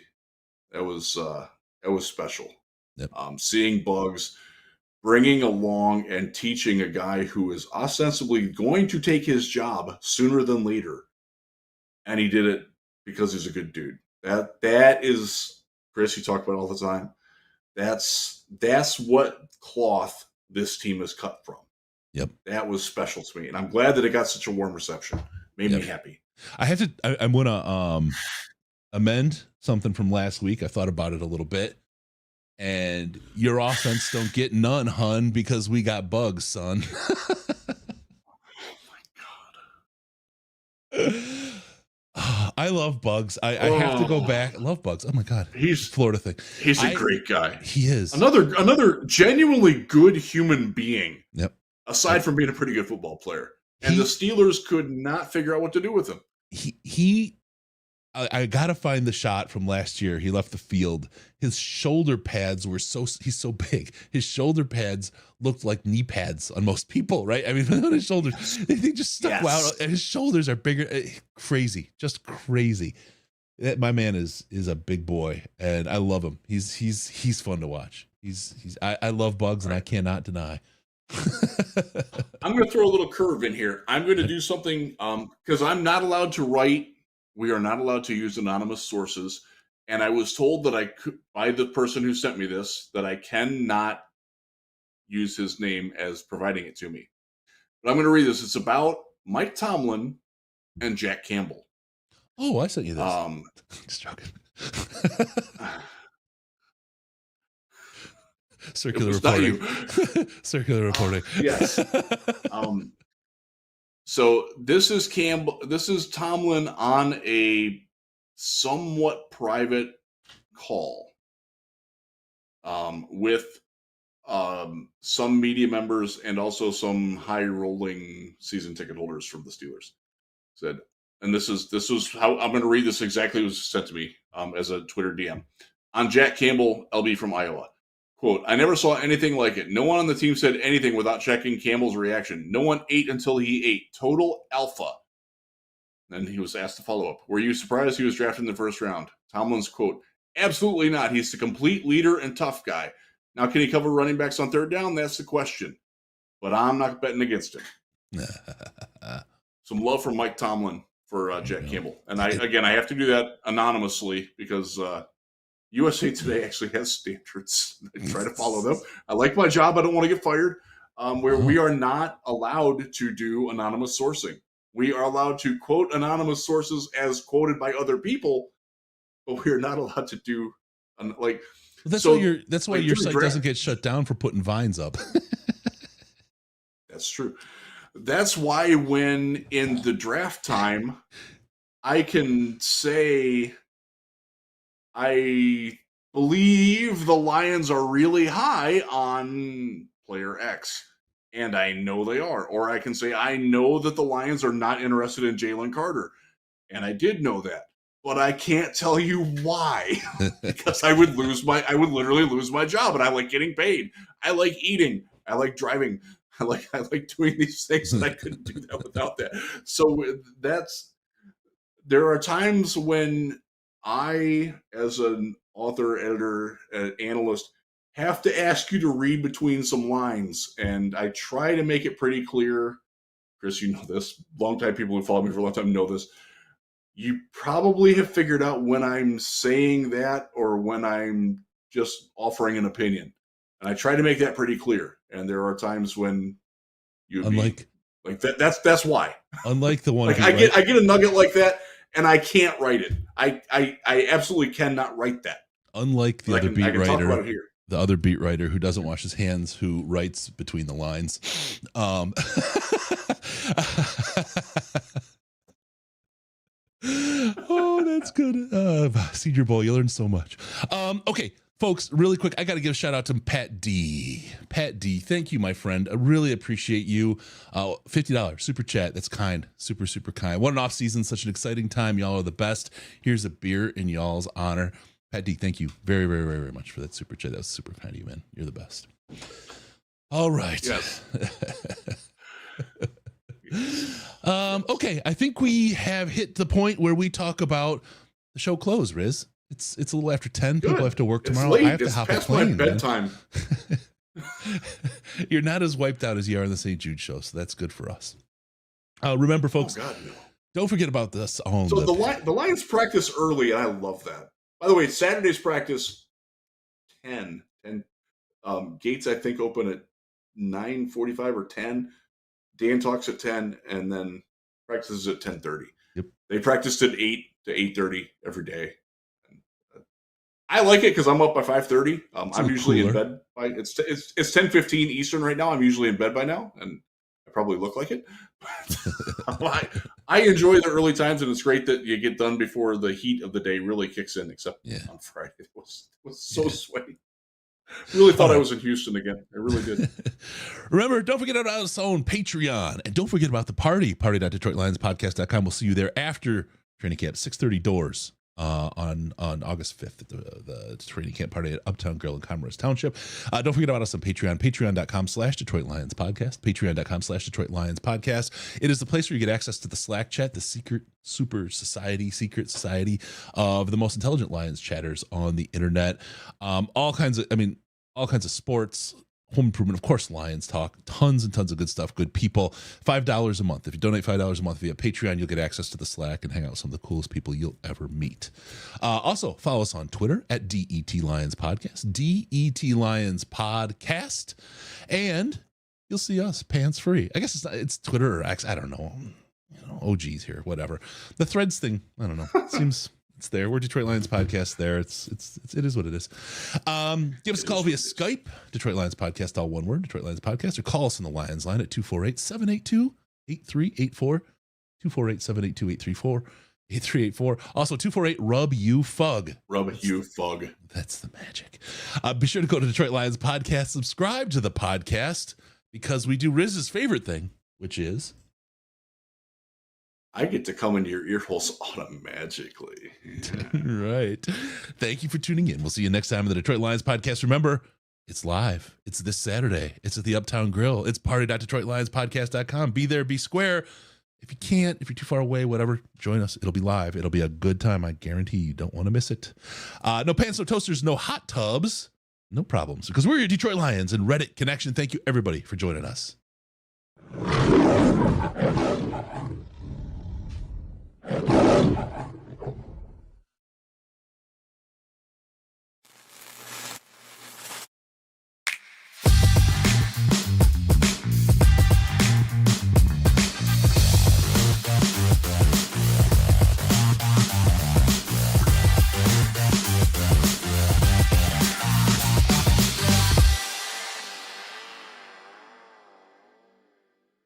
That was special. Yep. Seeing Buggs bringing along and teaching a guy who is ostensibly going to take his job sooner than later. And he did it because he's a good dude. That is, Chris, you talk about all the time. That's what cloth this team is cut from. Yep. That was special to me. And I'm glad that it got such a warm reception. Made me happy. I'm going to amend something from last week. I thought about it a little bit. And your offense don't get none, hun, because we got Bugs, son. Oh my God. I love Bugs. I have to go back. I love Bugs. Oh my God. He's Florida thing. He's a great guy. He is. Another genuinely good human being. Yep. Aside from being a pretty good football player. And the Steelers could not figure out what to do with him. I got to find the shot from last year. He left the field. His shoulder pads were he's so big. His shoulder pads looked like knee pads on most people, right? I mean, on his shoulders, they just stuck out. And his shoulders are bigger. Crazy, just crazy. My man is a big boy, and I love him. He's fun to watch. I love Bugs, and I cannot deny. I'm going to throw a little curve in here. I'm going to do something because I'm not allowed to write. We are not allowed to use anonymous sources. And I was told that I could, by the person who sent me this, that I cannot use his name as providing it to me. But I'm going to read this. It's about Mike Tomlin and Jack Campbell. Oh, I sent you this. Just joking. Circular reporting. Circular reporting. Yes. So this is Campbell. This is Tomlin on a somewhat private call with some media members and also some high-rolling season ticket holders from the Steelers. Said, and this is how I'm going to read this exactly was sent to me as a Twitter DM. On Jack Campbell, LB from Iowa. Quote, I never saw anything like it. No one on the team said anything without checking Campbell's reaction. No one ate until he ate. Total alpha. Then he was asked to follow up. Were you surprised he was drafted in the first round? Tomlin's quote, absolutely not. He's the complete leader and tough guy. Now, can he cover running backs on third down? That's the question. But I'm not betting against him. Some love from Mike Tomlin for Jack Campbell. And I have to do that anonymously because USA Today actually has standards. I try to follow them. I like my job. I don't want to get fired. Where we are not allowed to do anonymous sourcing. We are allowed to quote anonymous sources as quoted by other people, but we are not allowed to do like. Well, that's why your site doesn't get shut down for putting vines up. That's true. That's why when in the draft time, I can say I believe the Lions are really high on player X. And I know they are. Or I can say, I know that the Lions are not interested in Jalen Carter. And I did know that. But I can't tell you why. Because I would literally lose my job. And I like getting paid. I like eating. I like driving. I like doing these things, and I couldn't do that without that. So there are times when I, as an author, editor, analyst, have to ask you to read between some lines, and I try to make it pretty clear. Chris, you know this. Longtime people who follow me for a long time know this. You probably have figured out when I'm saying that or when I'm just offering an opinion. And I try to make that pretty clear. And there are times when you like that. That's why. Unlike the one like I get a nugget like that, and I can't write it. I absolutely cannot write that. Unlike the other beat writer. The other beat writer who doesn't wash his hands, who writes between the lines. Oh, that's good. Senior Bowl, you learned so much. Okay, folks, really quick, I got to give a shout out to Pat D. Pat D, thank you, my friend. I really appreciate you. $50 super chat. That's kind. Super, super kind. What an off season. Such an exciting time. Y'all are the best. Here's a beer in y'all's honor. Pat D, thank you very, very, very, very much for that super chat. That was super kind of you, man. You're the best. All right. Yes. Okay, I think we have hit the point where we talk about the show close, Riz. It's a little after 10. Good. People have to work tomorrow. Late. I have to hop a plane. My bedtime. You're not as wiped out as you are in the St. Jude show, so that's good for us. Remember, folks, don't forget about this. So the Lions practice early, and I love that. By the way, Saturday's practice 10. Gates, I think, open at 9:45 or 10. Dan talks at 10, and then practices at 10:30. Yep. They practiced at 8 to 8:30 every day. I like it because I'm up by 5:30. I'm usually in bed by it's 10:15 Eastern right now. I'm usually in bed by now, and I probably look like it. I enjoy the early times, and it's great that you get done before the heat of the day really kicks in. Except on Friday, it was so sweaty. Really thought I was in Houston again. I really did. Remember, don't forget about us on Patreon. And don't forget about the party.detroitlionspodcast.com. We'll see you there after training camp, 6:30 doors on August 5th at the training camp party at Uptown Grill in Commerce Township. Don't forget about us on Patreon, patreon.com/Detroit Lions Podcast, patreon.com/Detroit Lions Podcast. It is the place where you get access to the Slack chat, the secret society of the most intelligent Lions chatters on the internet. All kinds of sports, home improvement, of course, Lions talk, tons and tons of good stuff, good people. $5 a month. If you donate $5 a month via Patreon, you'll get access to the Slack and hang out with some of the coolest people you'll ever meet. Also, follow us on Twitter at DET Lions Podcast, DET Lions Podcast, and you'll see us pants free. I guess it's Twitter or X. I don't know. OGs here, whatever. The Threads thing, I don't know. It seems it's there. We're Detroit Lions Podcast there. It is what it is. Give us a call via Skype, Detroit Lions Podcast, all one word, Detroit Lions Podcast, or call us on the Lions line at 248-782-8384, 248-782-8384. Also, 248-RUB-YOU-FUG. RUB-YOU-FUG. That's the magic. Be sure to go to Detroit Lions Podcast, subscribe to the podcast, because we do Riz's favorite thing, which is I get to come into your ear holes automatically. Right. Thank you for tuning in. We'll see you next time on the Detroit Lions podcast. Remember, it's live. It's this Saturday. It's at the Uptown Grill. It's party.detroitlionspodcast.com. Be there, be square. If you can't, if you're too far away, whatever, join us. It'll be live. It'll be a good time. I guarantee you don't want to miss it. No pants, no toasters, no hot tubs, no problems, because we're your Detroit Lions and Reddit Connection. Thank you, everybody, for joining us.